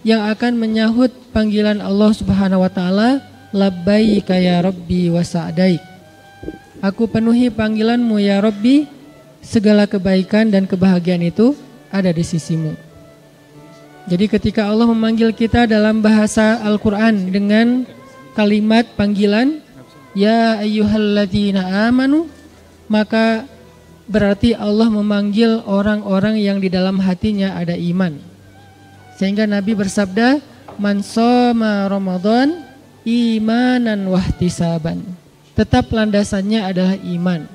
yang akan menyahut panggilan Allah Subhanahu wa taala, labbaika ya rabbi wa sa'daik. Aku penuhi panggilanmu ya Rabbi, segala kebaikan dan kebahagiaan itu ada di sisimu. Jadi ketika Allah memanggil kita dalam bahasa Al-Quran dengan kalimat panggilan ya ayyuhalladzina amanu, maka berarti Allah memanggil orang-orang yang di dalam hatinya ada iman. Sehingga Nabi bersabda, man shoma Ramadan imanan wahtisaban. Tetap landasannya adalah iman.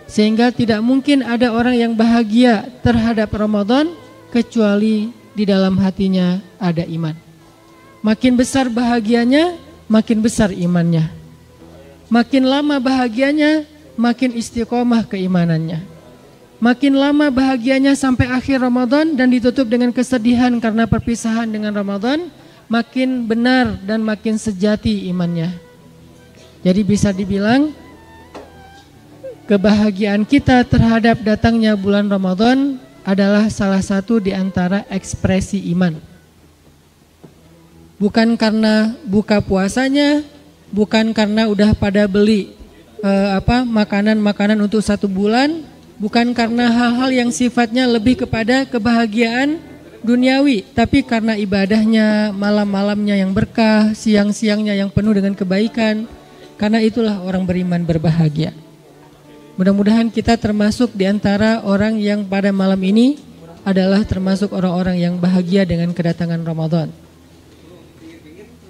Sehingga tidak mungkin ada orang yang bahagia terhadap Ramadan kecuali di dalam hatinya ada iman. Makin besar bahagianya, makin besar imannya. Makin lama bahagianya, makin istiqomah keimanannya. Makin lama bahagianya sampai akhir Ramadan dan ditutup dengan kesedihan karena perpisahan dengan Ramadan, makin benar dan makin sejati imannya. Jadi bisa dibilang kebahagiaan kita terhadap datangnya bulan Ramadan adalah salah satu di antara ekspresi iman. Bukan karena buka puasanya, bukan karena udah pada beli makanan-makanan untuk 1 bulan, bukan karena hal-hal yang sifatnya lebih kepada kebahagiaan duniawi, tapi karena ibadahnya, malam-malamnya yang berkah, siang-siangnya yang penuh dengan kebaikan. Karena itulah orang beriman berbahagia. Mudah-mudahan kita termasuk di antara orang yang pada malam ini adalah termasuk orang-orang yang bahagia dengan kedatangan Ramadan.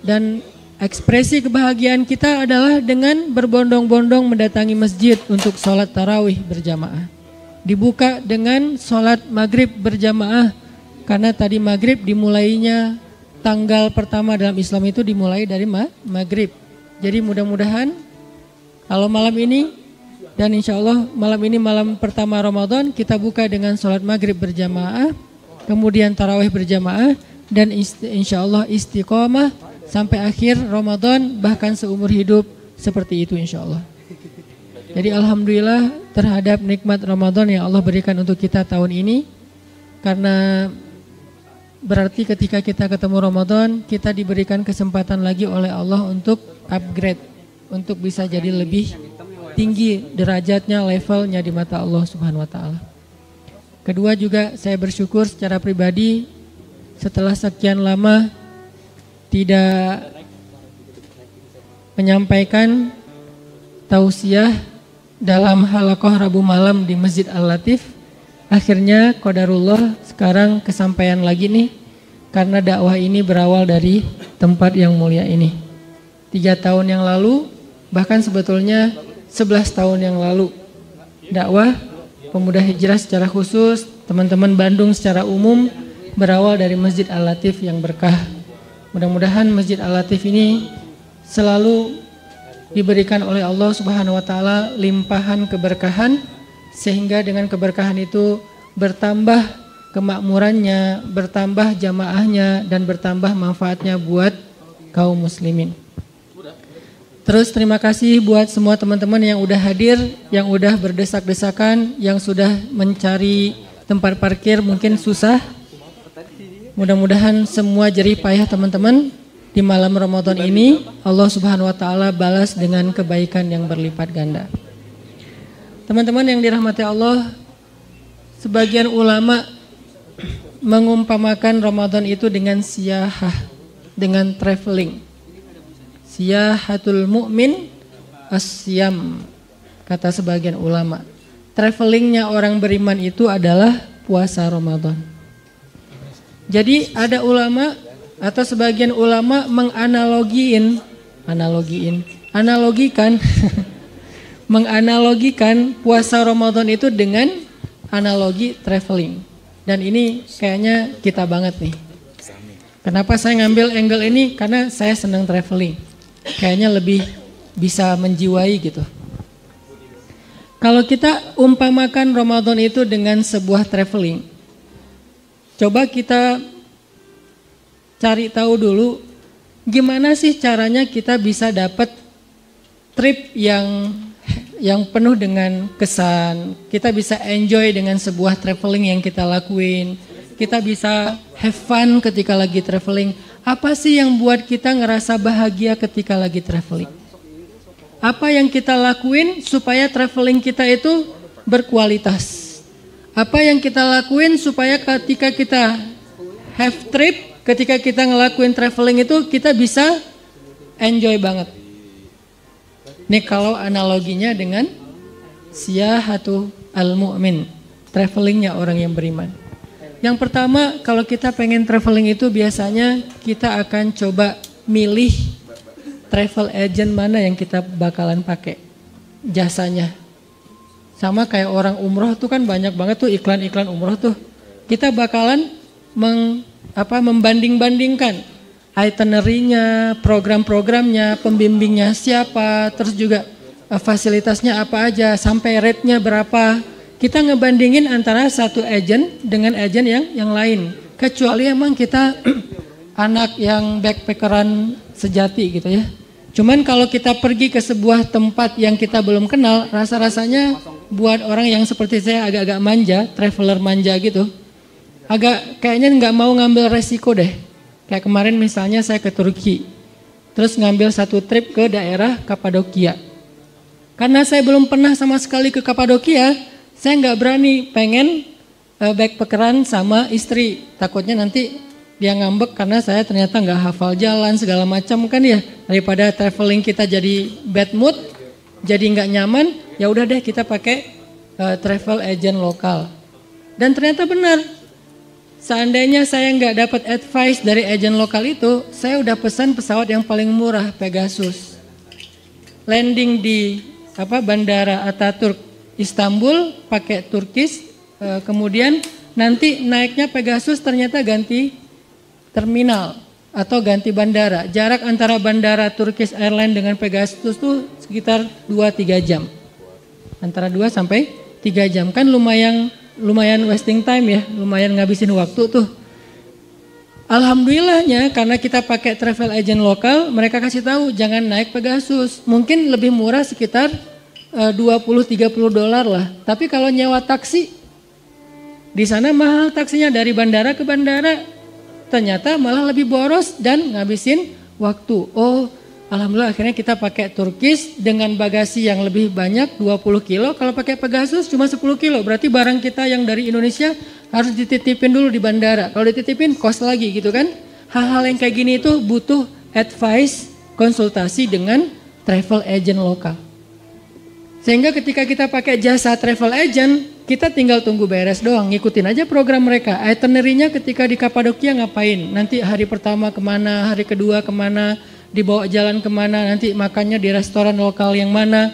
Dan ekspresi kebahagiaan kita adalah dengan berbondong-bondong mendatangi masjid untuk sholat tarawih berjamaah. Dibuka dengan sholat maghrib berjamaah, karena tadi maghrib dimulainya, tanggal pertama dalam Islam itu dimulai dari maghrib. Jadi mudah-mudahan kalau malam ini, dan insya Allah malam ini malam pertama Ramadan, kita buka dengan sholat maghrib berjamaah, kemudian tarawih berjamaah, dan insya Allah istiqomah sampai akhir Ramadan, bahkan seumur hidup seperti itu insya Allah. Jadi alhamdulillah terhadap nikmat Ramadan yang Allah berikan untuk kita tahun ini. Karena berarti ketika kita ketemu Ramadan, kita diberikan kesempatan lagi oleh Allah untuk upgrade, untuk bisa jadi lebih tinggi derajatnya, levelnya di mata Allah Subhanahu wa taala. Kedua juga saya bersyukur secara pribadi setelah sekian lama tidak menyampaikan tausiah dalam halaqah Rabu malam di Masjid Al-Latif. Akhirnya qadarullah sekarang kesampaian lagi nih, karena dakwah ini berawal dari tempat yang mulia ini. 3 tahun yang lalu, bahkan sebetulnya 11 tahun yang lalu, dakwah pemuda hijrah secara khusus, teman-teman Bandung secara umum berawal dari Masjid Al-Latif yang berkah. Mudah-mudahan Masjid Al-Latif ini selalu diberikan oleh Allah Subhanahu wa taala limpahan keberkahan, sehingga dengan keberkahan itu bertambah kemakmurannya, bertambah jamaahnya, dan bertambah manfaatnya buat kaum muslimin. Terus terima kasih buat semua teman-teman yang udah hadir, yang udah berdesak-desakan, yang sudah mencari tempat parkir mungkin susah. Mudah-mudahan semua jerih payah teman-teman di malam Ramadan ini Allah Subhanahu wa taala balas dengan kebaikan yang berlipat ganda. Teman-teman yang dirahmati Allah, sebagian ulama mengumpamakan Ramadan itu dengan siyahah, dengan traveling. Siyahatul mu'min asyam, kata sebagian ulama. Travelingnya orang beriman itu adalah puasa Ramadan. Jadi ada ulama atau sebagian ulama menganalogikan puasa Ramadan itu dengan analogi traveling. Dan ini kayaknya kita banget nih. Kenapa saya ngambil angle ini? Karena saya senang traveling. Kayaknya lebih bisa menjiwai gitu. Kalau kita umpamakan Ramadan itu dengan sebuah traveling, coba kita cari tahu dulu gimana sih caranya kita bisa dapat trip yang penuh dengan kesan. Kita bisa enjoy dengan sebuah traveling yang kita lakuin. Kita bisa have fun ketika lagi traveling. Apa sih yang buat kita ngerasa bahagia ketika lagi traveling? Apa yang kita lakuin supaya traveling kita itu berkualitas? Apa yang kita lakuin supaya ketika kita have trip, ketika kita ngelakuin traveling itu kita bisa enjoy banget. Ini kalau analoginya dengan siyahatu al-mu'min, travelingnya orang yang beriman. Yang pertama, kalau kita pengen traveling itu biasanya kita akan coba milih travel agent mana yang kita bakalan pakai jasanya. Sama kayak orang umroh tuh kan banyak banget tuh iklan-iklan umroh tuh. Kita bakalan membanding-bandingkan itinerary-nya, program-programnya, pembimbingnya siapa, terus juga fasilitasnya apa aja, sampai rate-nya berapa. Kita ngebandingin antara satu agent dengan agent yang lain. Kecuali emang kita anak yang backpackeran sejati gitu ya. Cuman kalau kita pergi ke sebuah tempat yang kita belum kenal, rasa-rasanya buat orang yang seperti saya agak-agak manja, traveler manja gitu, agak kayaknya nggak mau ngambil resiko deh. Kayak kemarin misalnya saya ke Turki, terus ngambil satu trip ke daerah Kapadokia. Karena saya belum pernah sama sekali ke Kapadokia, saya nggak berani pengen backpackeran sama istri. Takutnya nanti dia ngambek karena saya ternyata nggak hafal jalan segala macam kan ya. Daripada traveling kita jadi bad mood, jadi nggak nyaman, ya udah deh kita pakai travel agent lokal. Dan ternyata benar. Seandainya saya nggak dapat advice dari agen lokal itu, saya udah pesan pesawat yang paling murah, Pegasus. Landing di Bandara Ataturk Istanbul pakai Turkish, kemudian nanti naiknya Pegasus ternyata ganti terminal atau ganti bandara. Jarak antara bandara Turkish Airlines dengan Pegasus itu sekitar 2-3 jam. Antara 2 sampai 3 jam kan lumayan wasting time ya, lumayan ngabisin waktu tuh. Alhamdulillahnya karena kita pakai travel agent lokal, mereka kasih tahu jangan naik Pegasus. Mungkin lebih murah sekitar $20-30 lah. Tapi kalau nyewa taksi Di sana mahal taksinya dari bandara ke bandara. Ternyata malah lebih boros dan ngabisin waktu. Oh, alhamdulillah akhirnya kita pakai Turkish dengan bagasi yang lebih banyak 20 kilo. Kalau pakai Pegasus cuma 10 kilo. Berarti barang kita yang dari Indonesia harus dititipin dulu di bandara. Kalau dititipin cost lagi gitu kan. Hal-hal yang kayak gini itu butuh advice, konsultasi dengan travel agent lokal. Sehingga ketika kita pakai jasa travel agent, kita tinggal tunggu beres doang, ngikutin aja program mereka. Itinerary-nya ketika di Kapadokia ngapain, nanti hari pertama kemana, hari kedua kemana, dibawa jalan kemana, nanti makannya di restoran lokal yang mana.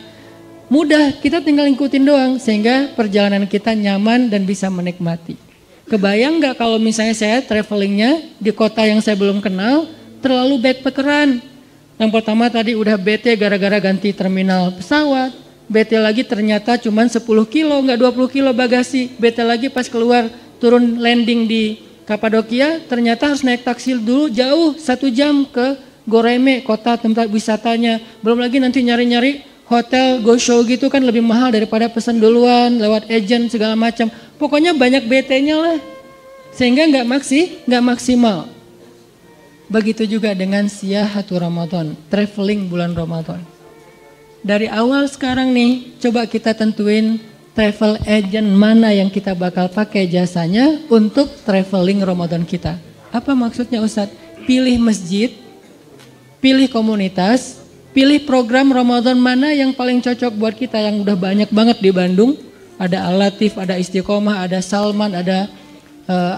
Mudah, kita tinggal ngikutin doang, sehingga perjalanan kita nyaman dan bisa menikmati. Kebayang nggak kalau misalnya saya travelingnya di kota yang saya belum kenal, terlalu backpackeran. Yang pertama tadi udah bete gara-gara ganti terminal pesawat. Bete lagi ternyata cuma 10 kilo, nggak 20 kilo bagasi. Bete lagi pas keluar turun landing di Kapadokia, ternyata harus naik taksi dulu jauh 1 jam ke Goreme, kota tempat wisatanya. Belum lagi nanti nyari-nyari hotel go show gitu kan lebih mahal daripada pesan duluan lewat agent segala macam. Pokoknya banyak BT-nya lah, sehingga nggak maksimal. Begitu juga dengan Siyahatu Ramadan, traveling bulan Ramadan. Dari awal sekarang nih, coba kita tentuin travel agent mana yang kita bakal pakai jasanya untuk traveling Ramadan kita. Apa maksudnya Ustadz? Pilih masjid, pilih komunitas, pilih program Ramadan mana yang paling cocok buat kita, yang udah banyak banget di Bandung. Ada Al-Latif, ada Istiqomah, ada Salman, ada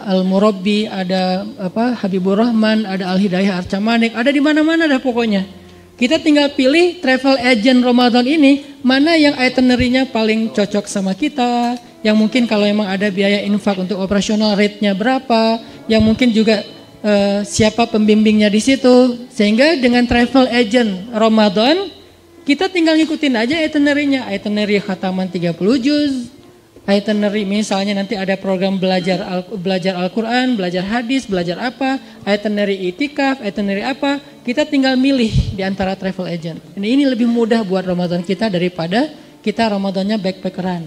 Al-Murabbi, ada Habibur Rahman, ada Al-Hidayah Arcamanik, ada di mana-mana dah pokoknya. Kita tinggal pilih travel agent Ramadan ini mana yang itinerary-nya paling cocok sama kita, yang mungkin kalau emang ada biaya infak untuk operasional rate-nya berapa, yang mungkin juga siapa pembimbingnya di situ. Sehingga dengan travel agent Ramadan kita tinggal ngikutin aja itinerary-nya, itinerary khataman 30 juz, itinerary misalnya nanti ada program belajar Al-Quran, belajar hadis, belajar apa, itinerary itikaf, itinerary apa, kita tinggal milih di antara travel agent. Ini lebih mudah buat Ramadan kita daripada kita Ramadannya backpackeran.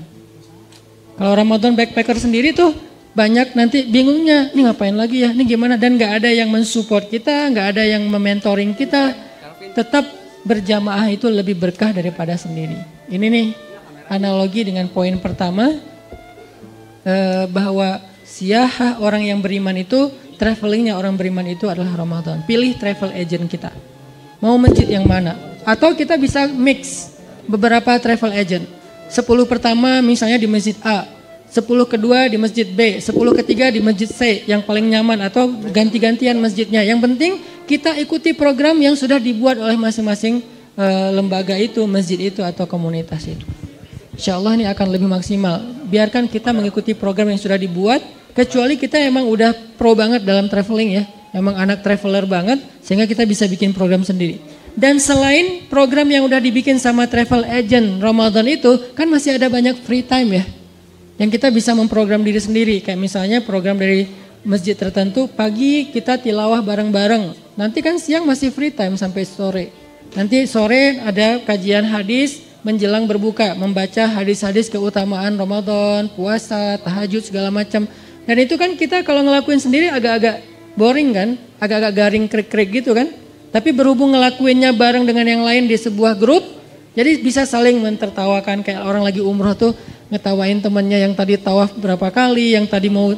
Kalau Ramadan backpacker sendiri tuh banyak nanti bingungnya, ini ngapain lagi ya, ini gimana, dan gak ada yang mensupport kita, gak ada yang mementoring kita. Tetap berjamaah itu lebih berkah daripada sendiri. Ini nih analogi dengan poin pertama, bahwa siyahah orang yang beriman itu, travelingnya orang beriman itu adalah Ramadan. Pilih travel agent kita, mau masjid yang mana, atau kita bisa mix beberapa travel agent. 10 pertama misalnya di masjid A, 10 kedua di masjid B, 10 ketiga di masjid C yang paling nyaman, atau ganti-gantian masjidnya. Yang penting kita ikuti program yang sudah dibuat oleh masing-masing lembaga itu, masjid itu atau komunitas itu. Insya Allah ini akan lebih maksimal. Biarkan kita mengikuti program yang sudah dibuat, kecuali kita emang udah pro banget dalam traveling ya, emang anak traveler banget, sehingga kita bisa bikin program sendiri. Dan selain program yang udah dibikin sama travel agent Ramadan itu, kan masih ada banyak free time ya, yang kita bisa memprogram diri sendiri. Kayak misalnya program dari masjid tertentu, pagi kita tilawah bareng-bareng, nanti kan siang masih free time sampai sore. Nanti sore ada kajian hadis menjelang berbuka, membaca hadis-hadis keutamaan Ramadan, puasa, tahajud segala macam. Dan itu kan kita kalau ngelakuin sendiri agak-agak boring kan, agak-agak garing krik-krik gitu kan. Tapi berhubung ngelakuinnya bareng dengan yang lain di sebuah grup, jadi bisa saling mentertawakan. Kayak orang lagi umroh tuh ngetawain temannya yang tadi tawaf berapa kali, yang tadi mau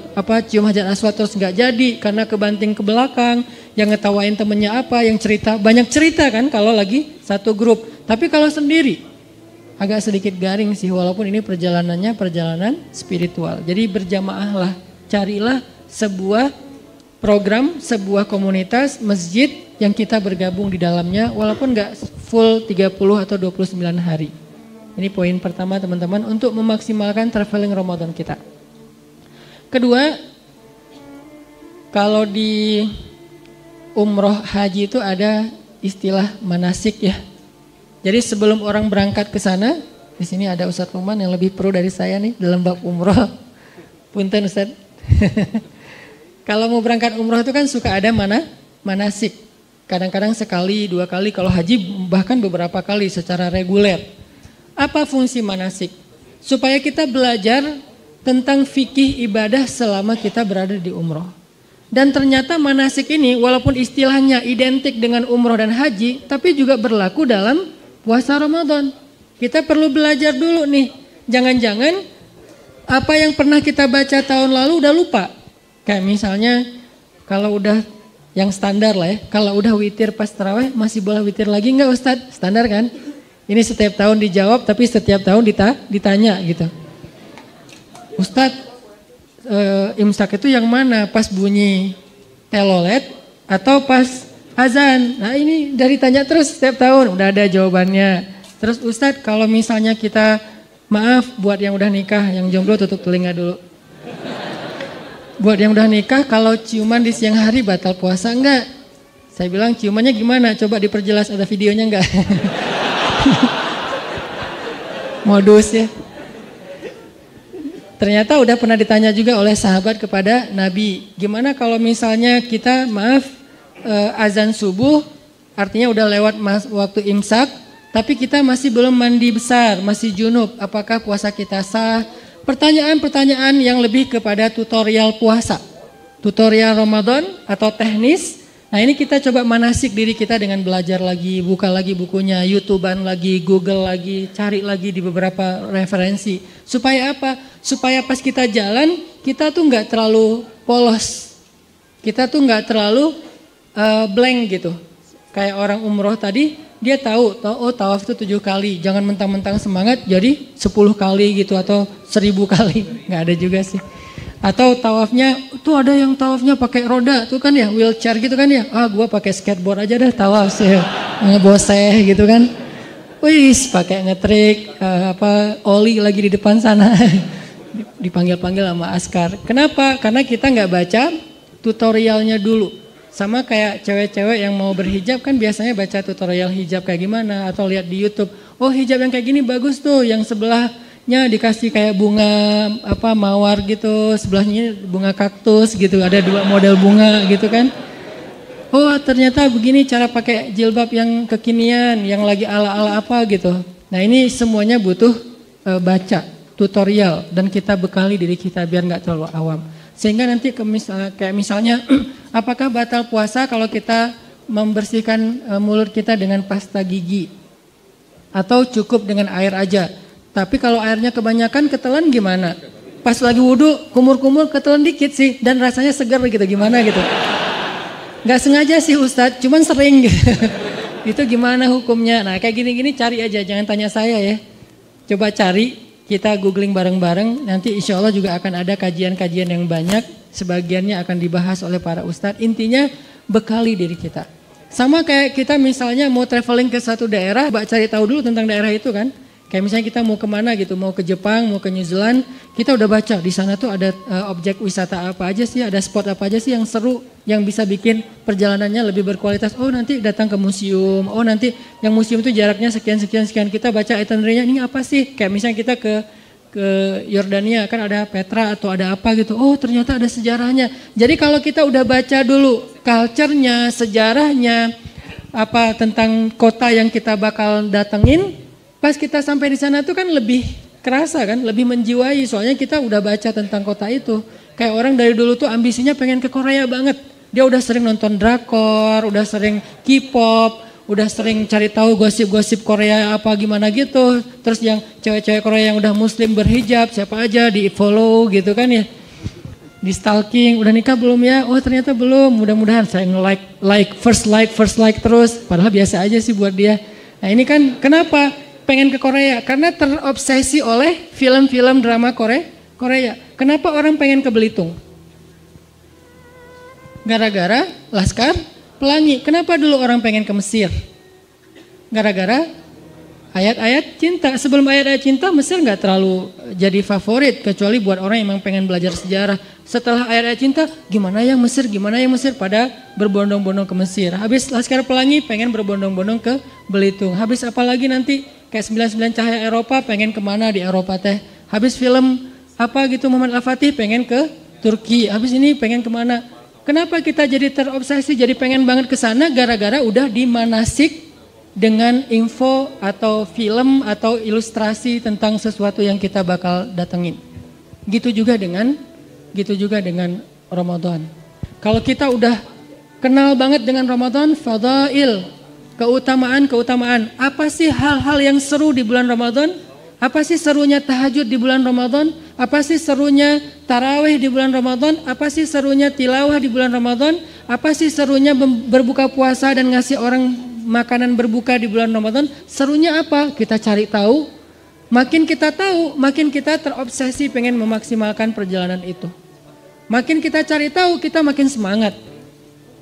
cium Hajar Aswad terus nggak jadi karena kebanting ke belakang, yang ngetawain temannya apa, yang cerita, banyak cerita kan kalau lagi satu grup. Tapi kalau sendiri agak sedikit garing sih, walaupun ini perjalanannya perjalanan spiritual. Jadi berjamaahlah, carilah sebuah program, sebuah komunitas, masjid yang kita bergabung di dalamnya, walaupun gak full 30 atau 29 hari. Ini poin pertama teman-teman, untuk memaksimalkan traveling Ramadan kita. Kedua, kalau di umroh haji itu ada istilah manasik ya. Jadi sebelum orang berangkat ke sana, di sini ada Ustadz Luman yang lebih pro dari saya nih dalam bab umroh. Punten Ustadz. Kalau mau berangkat umroh itu kan suka ada manasik. Kadang-kadang sekali, 2 kali, kalau haji bahkan beberapa kali secara reguler. Apa fungsi manasik? Supaya kita belajar tentang fikih ibadah selama kita berada di umroh. Dan ternyata manasik ini walaupun istilahnya identik dengan umroh dan haji, tapi juga berlaku dalam puasa Ramadan. Kita perlu belajar dulu nih, jangan-jangan apa yang pernah kita baca tahun lalu udah lupa. Kayak misalnya kalau udah yang standar lah ya, kalau udah witir pas tarawih masih boleh witir lagi enggak Ustadz? Standar kan? Ini setiap tahun dijawab tapi setiap tahun ditanya gitu. Ustadz, imsak itu yang mana? Pas bunyi telolet atau pas azan? Nah ini dari tanya terus setiap tahun, udah ada jawabannya. Terus Ustadz, kalau misalnya kita, maaf buat yang udah nikah, yang jomblo tutup telinga dulu. Buat yang udah nikah, kalau ciuman di siang hari batal puasa enggak? Saya bilang ciumannya gimana? Coba diperjelas, ada videonya enggak? Modus ya. Ternyata udah pernah ditanya juga oleh sahabat kepada Nabi. Gimana kalau misalnya kita azan subuh artinya udah lewat waktu imsak. Tapi kita masih belum mandi besar, masih junub. Apakah puasa kita sah? Pertanyaan-pertanyaan yang lebih kepada tutorial puasa. Tutorial Ramadan atau teknis. Nah ini kita coba manasik diri kita dengan belajar lagi, buka lagi bukunya, YouTubean lagi, Google lagi, cari lagi di beberapa referensi. Supaya apa? Supaya pas kita jalan, kita tuh nggak terlalu polos. Kita tuh nggak terlalu blank gitu. Kayak orang umroh tadi, dia tahu, oh tawaf itu 7 kali. Jangan mentang-mentang semangat jadi 10 kali gitu atau 1000 kali. Nggak ada juga sih. Atau tawafnya, tuh ada yang tawafnya pakai roda tuh kan ya, wheelchair gitu kan ya. Gua pakai skateboard aja dah tawaf sih, ngeboseh gitu kan. Wis pakai ngetrik, oli lagi di depan sana. Dipanggil-panggil sama askar. Kenapa? Karena kita nggak baca tutorialnya dulu. Sama kayak cewek-cewek yang mau berhijab kan biasanya baca tutorial hijab kayak gimana atau lihat di YouTube. Oh hijab yang kayak gini bagus tuh, yang sebelahnya dikasih kayak bunga mawar gitu, sebelahnya bunga kaktus gitu, ada 2 model bunga gitu kan. Oh ternyata begini cara pakai jilbab yang kekinian, yang lagi ala-ala apa gitu. Nah ini semuanya butuh baca tutorial dan kita bekali diri kita biar nggak terlalu awam. Sehingga nanti kayak misalnya apakah batal puasa kalau kita membersihkan mulut kita dengan pasta gigi atau cukup dengan air aja. Tapi kalau airnya kebanyakan ketelan gimana? Pas lagi wudhu kumur-kumur ketelan dikit sih dan rasanya segar gitu gimana gitu. Gak sengaja sih Ustadz, cuman sering gitu. Itu gimana hukumnya? Nah kayak gini-gini cari aja, jangan tanya saya ya. Coba cari. Kita googling bareng-bareng, nanti insya Allah juga akan ada kajian-kajian yang banyak, sebagiannya akan dibahas oleh para ustadz. Intinya bekali diri kita. Sama kayak kita misalnya mau traveling ke satu daerah, cari tahu dulu tentang daerah itu kan. Kayak misalnya kita mau kemana gitu, mau ke Jepang, mau ke New Zealand, kita udah baca di sana tuh ada objek wisata apa aja sih, ada spot apa aja sih yang seru, yang bisa bikin perjalanannya lebih berkualitas. Oh nanti datang ke museum, oh nanti yang museum itu jaraknya sekian, kita baca itinerary-nya ini apa sih? Kayak misalnya kita ke Yordania kan ada Petra atau ada apa gitu, oh ternyata ada sejarahnya. Jadi kalau kita udah baca dulu culture-nya, sejarahnya, apa tentang kota yang kita bakal datengin, pas kita sampai di sana tuh kan lebih kerasa kan, lebih menjiwai soalnya kita udah baca tentang kota itu. Kayak orang dari dulu tuh ambisinya pengen ke Korea banget. Dia udah sering nonton drakor, udah sering K-pop, udah sering cari tahu gosip-gosip Korea apa gimana gitu. Terus yang cewek-cewek Korea yang udah muslim berhijab, siapa aja di follow gitu kan ya. Di stalking, udah nikah belum ya? Oh ternyata belum, mudah-mudahan saya nge-like, first like terus. Padahal biasa aja sih buat dia. Nah ini kan kenapa? Pengen ke Korea karena terobsesi oleh film-film drama Korea. Kenapa orang pengen ke Belitung? Gara-gara Laskar Pelangi. Kenapa dulu orang pengen ke Mesir? Gara-gara ayat-ayat cinta. Sebelum ayat-ayat cinta Mesir nggak terlalu jadi favorit kecuali buat orang yang memang pengen belajar sejarah. Setelah ayat-ayat cinta, gimana yang Mesir pada berbondong-bondong ke Mesir. Habis Laskar Pelangi pengen berbondong-bondong ke Belitung. Habis apa lagi nanti? Kayak 99 Cahaya Eropa pengen kemana di Eropa teh. Habis film apa gitu Muhammad Al-Fatih pengen ke Turki. Habis ini pengen kemana. Kenapa kita jadi terobsesi, jadi pengen banget ke sana gara-gara udah dimanasik dengan info atau film atau ilustrasi tentang sesuatu yang kita bakal datengin. Gitu juga dengan Ramadan. Kalau kita udah kenal banget dengan Ramadan, fadail, keutamaan. Apa sih hal-hal yang seru di bulan Ramadan? Apa sih serunya tahajud di bulan Ramadan? Apa sih serunya tarawih di bulan Ramadan? Apa sih serunya tilawah di bulan Ramadan? Apa sih serunya berbuka puasa dan ngasih orang makanan berbuka di bulan Ramadan? Serunya apa? Kita cari tahu. Makin kita tahu, makin kita terobsesi pengen memaksimalkan perjalanan itu. Makin kita cari tahu, kita makin semangat.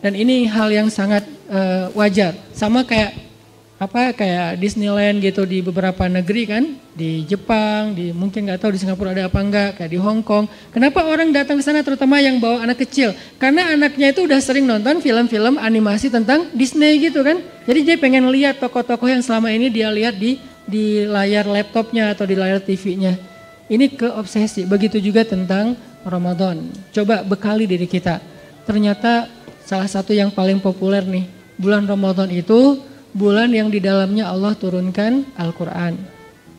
Dan ini hal yang sangat wajar. Sama kayak Disneyland gitu di beberapa negeri kan, di Jepang, mungkin nggak tahu di Singapura ada apa enggak, kayak di Hong Kong. Kenapa orang datang ke sana terutama yang bawa anak kecil? Karena anaknya itu udah sering nonton film-film animasi tentang Disney gitu kan. Jadi dia pengen lihat tokoh-tokoh yang selama ini dia lihat di layar laptopnya atau di layar TV-nya. Ini keobsesi. Begitu juga tentang Ramadan. Coba bekali diri kita. Ternyata salah satu yang paling populer nih, bulan Ramadan itu bulan yang di dalamnya Allah turunkan Al-Quran.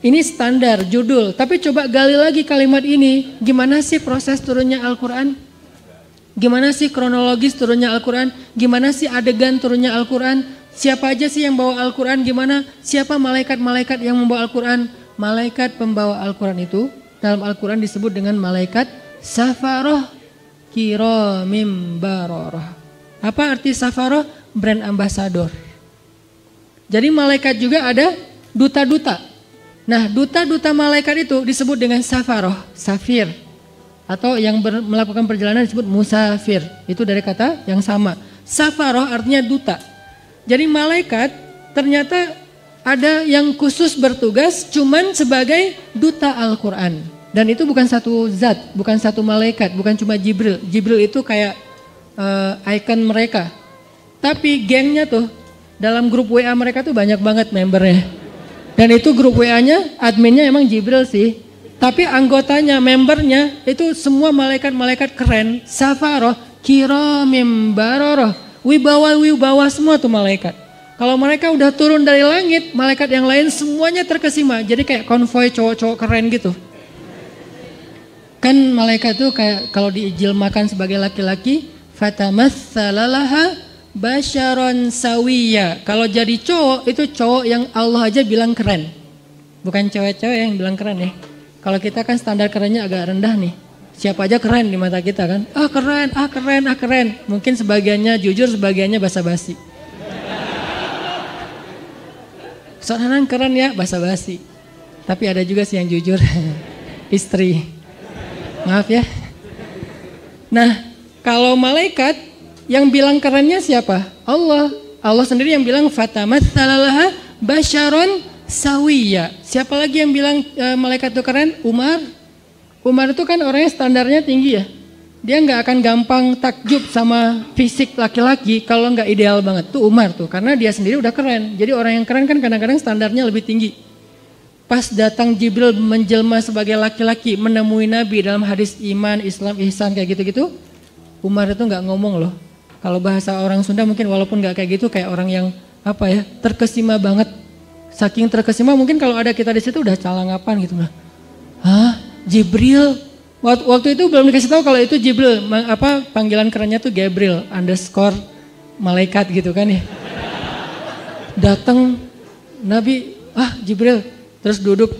Ini standar judul, tapi coba gali lagi kalimat ini. Gimana sih proses turunnya Al-Quran? Gimana sih kronologis turunnya Al-Quran? Gimana sih adegan turunnya Al-Quran? Siapa aja sih yang bawa Al-Quran? Gimana? Siapa malaikat-malaikat yang membawa Al-Quran? Malaikat pembawa Al-Quran itu dalam Al-Quran disebut dengan malaikat safaroh kiramim baroroh. Apa arti safaroh? Brand ambassador. Jadi malaikat juga ada duta-duta. Nah, duta-duta malaikat itu disebut dengan safaroh, safir. Atau yang melakukan perjalanan disebut musafir. Itu dari kata yang sama. Safaroh artinya duta. Jadi malaikat ternyata ada yang khusus bertugas cuman sebagai duta Al-Quran. Dan itu bukan satu zat, bukan satu malaikat, bukan cuma Jibril. Jibril itu kayak icon mereka. Tapi gengnya tuh, dalam grup WA mereka tuh banyak banget membernya. Dan itu grup WA-nya, adminnya emang Jibril sih. Tapi anggotanya, membernya itu semua malaikat-malaikat keren. Safaroh, kiramim baroroh. Wibawa semua tuh malaikat. Kalau mereka udah turun dari langit, malaikat yang lain semuanya terkesima. Jadi kayak konvoi cowok-cowok keren gitu. Kan malaikat tuh kayak kalau diijilmakan sebagai laki-laki, fatamatsalalaha basyaron sawiya. Kalau jadi cowok itu cowok yang Allah aja bilang keren. Bukan cewek-cewek yang bilang keren ya. Kalau kita kan standar kerennya agak rendah nih. Siapa aja keren di mata kita kan. Keren. Mungkin sebagiannya jujur, sebagiannya basa-basi. Soalnya keren ya, basa-basi. Tapi ada juga sih yang jujur. Istri. Maaf ya. Nah, kalau malaikat yang bilang kerennya siapa? Allah. Allah sendiri yang bilang fatamatsalalaha basyaron sawiya. Siapa lagi yang bilang malaikat itu keren? Umar. Umar itu kan orangnya standarnya tinggi ya. Dia nggak akan gampang takjub sama fisik laki-laki kalau nggak ideal banget. Tuh Umar tuh, karena dia sendiri udah keren. Jadi orang yang keren kan kadang-kadang standarnya lebih tinggi. Pas datang Jibril menjelma sebagai laki-laki menemui Nabi dalam hadis iman, Islam, ihsan kayak gitu-gitu. Umar itu nggak ngomong loh. Kalau bahasa orang Sunda mungkin walaupun nggak kayak gitu, kayak orang yang terkesima banget. Saking terkesima mungkin kalau ada kita di situ udah calangapan gitu lah. Hah? Jibril? Waktu itu belum dikasih tahu kalau itu Jibril. Panggilan kerennya tuh Gabriel _ malaikat gitu kan ya. Datang Nabi, Jibril. Terus duduk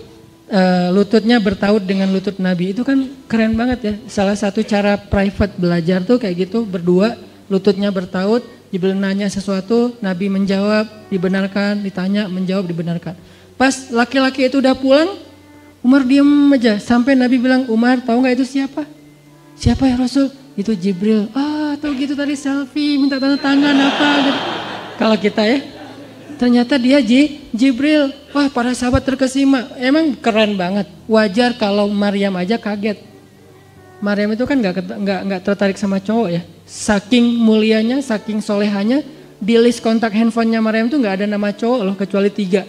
lututnya bertaut dengan lutut Nabi. Itu kan keren banget ya. Salah satu cara private belajar tuh kayak gitu, berdua lututnya bertaut. Jibril nanya sesuatu, Nabi menjawab, dibenarkan, ditanya, menjawab, dibenarkan. Pas laki-laki itu udah pulang, Umar diem aja. Sampai Nabi bilang, Umar tahu gak itu siapa? Siapa ya Rasul? Itu Jibril. Tahu gitu tadi selfie, minta tanda tangan apa gitu. Kalau kita ya, ternyata dia Jibril. Wah, para sahabat terkesima. Emang keren banget. Wajar kalau Maryam aja kaget. Maryam itu kan nggak tertarik sama cowok ya. Saking mulianya, saking solehanya, di list kontak handphonenya Maryam itu nggak ada nama cowok loh, kecuali 3.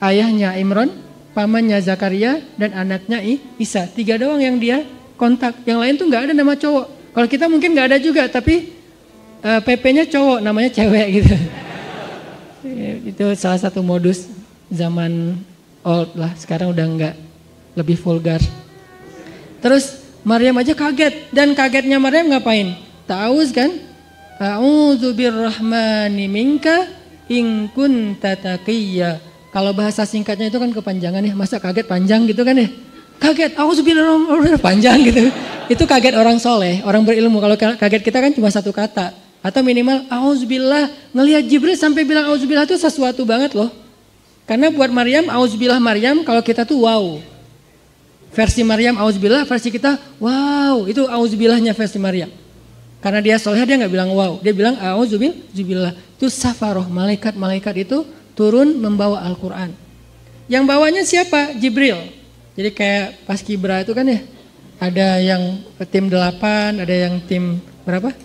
Ayahnya Imran, pamannya Zakaria, dan anaknya Isa. 3 doang yang dia kontak. Yang lain tuh nggak ada nama cowok. Kalau kita mungkin nggak ada juga, tapi PP-nya cowok, namanya cewek gitu. Itu salah satu modus zaman old lah, sekarang udah enggak, lebih vulgar. Terus Maryam aja kaget, dan kagetnya Maryam ngapain? Ta'awuz kan? A'udzu birrahmani minka in kunta taqiyya. Kalau bahasa singkatnya itu kan kepanjangan ya, masa kaget panjang gitu kan ya? Kaget, auzubillahi panjang gitu. Itu kaget orang soleh, orang berilmu. Kalau kaget kita kan cuma satu kata. Atau minimal auzubillah, ngelihat Jibril sampai bilang auzubillah itu sesuatu banget loh. Karena buat Maryam, auzubillah Maryam, kalau kita tuh wow. Versi Maryam auzubillah, versi kita wow, itu auzubillahnya versi Maryam. Karena dia soleh, dia nggak bilang wow, dia bilang auzubillah. Itu safaroh, malaikat itu turun membawa Al-Quran. Yang bawanya siapa? Jibril. Jadi kayak pas Kibra itu kan ya, ada yang tim 8, ada yang tim berapa?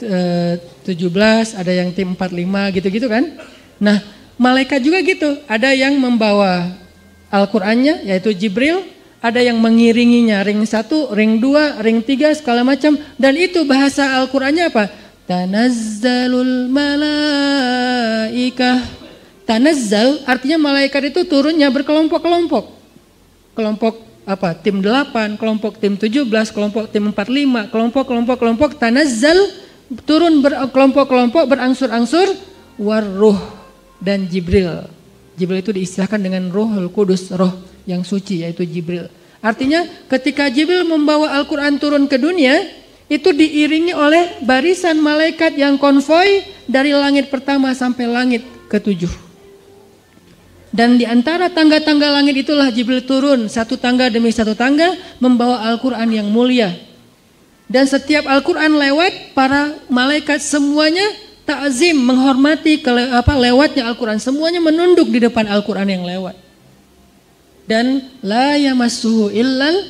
17, ada yang tim 45 gitu-gitu kan. Nah, malaikat juga gitu, ada yang membawa Al-Qurannya yaitu Jibril, ada yang mengiringinya ring 1, ring 2, ring 3 segala macam, dan itu bahasa Al-Qurannya apa? Tanazzalul malaikah. Tanazzal artinya malaikat itu turunnya berkelompok-kelompok. Kelompok apa? Tim 8, kelompok tim 17, kelompok tim 45, kelompok tanazzal turun berkelompok-kelompok berangsur-angsur warruh dan Jibril. Jibril itu diistilahkan dengan Ruhul Kudus, roh yang suci yaitu Jibril. Artinya ketika Jibril membawa Al-Quran turun ke dunia, itu diiringi oleh barisan malaikat yang konvoi dari langit pertama sampai langit ke-7. Dan di antara tangga-tangga langit itulah Jibril turun satu tangga demi satu tangga membawa Al-Quran yang mulia. Dan setiap Al-Quran lewat, para malaikat semuanya ta'zim, menghormati lewatnya Al-Quran. Semuanya menunduk di depan Al-Quran yang lewat. Dan la yamassuhu illal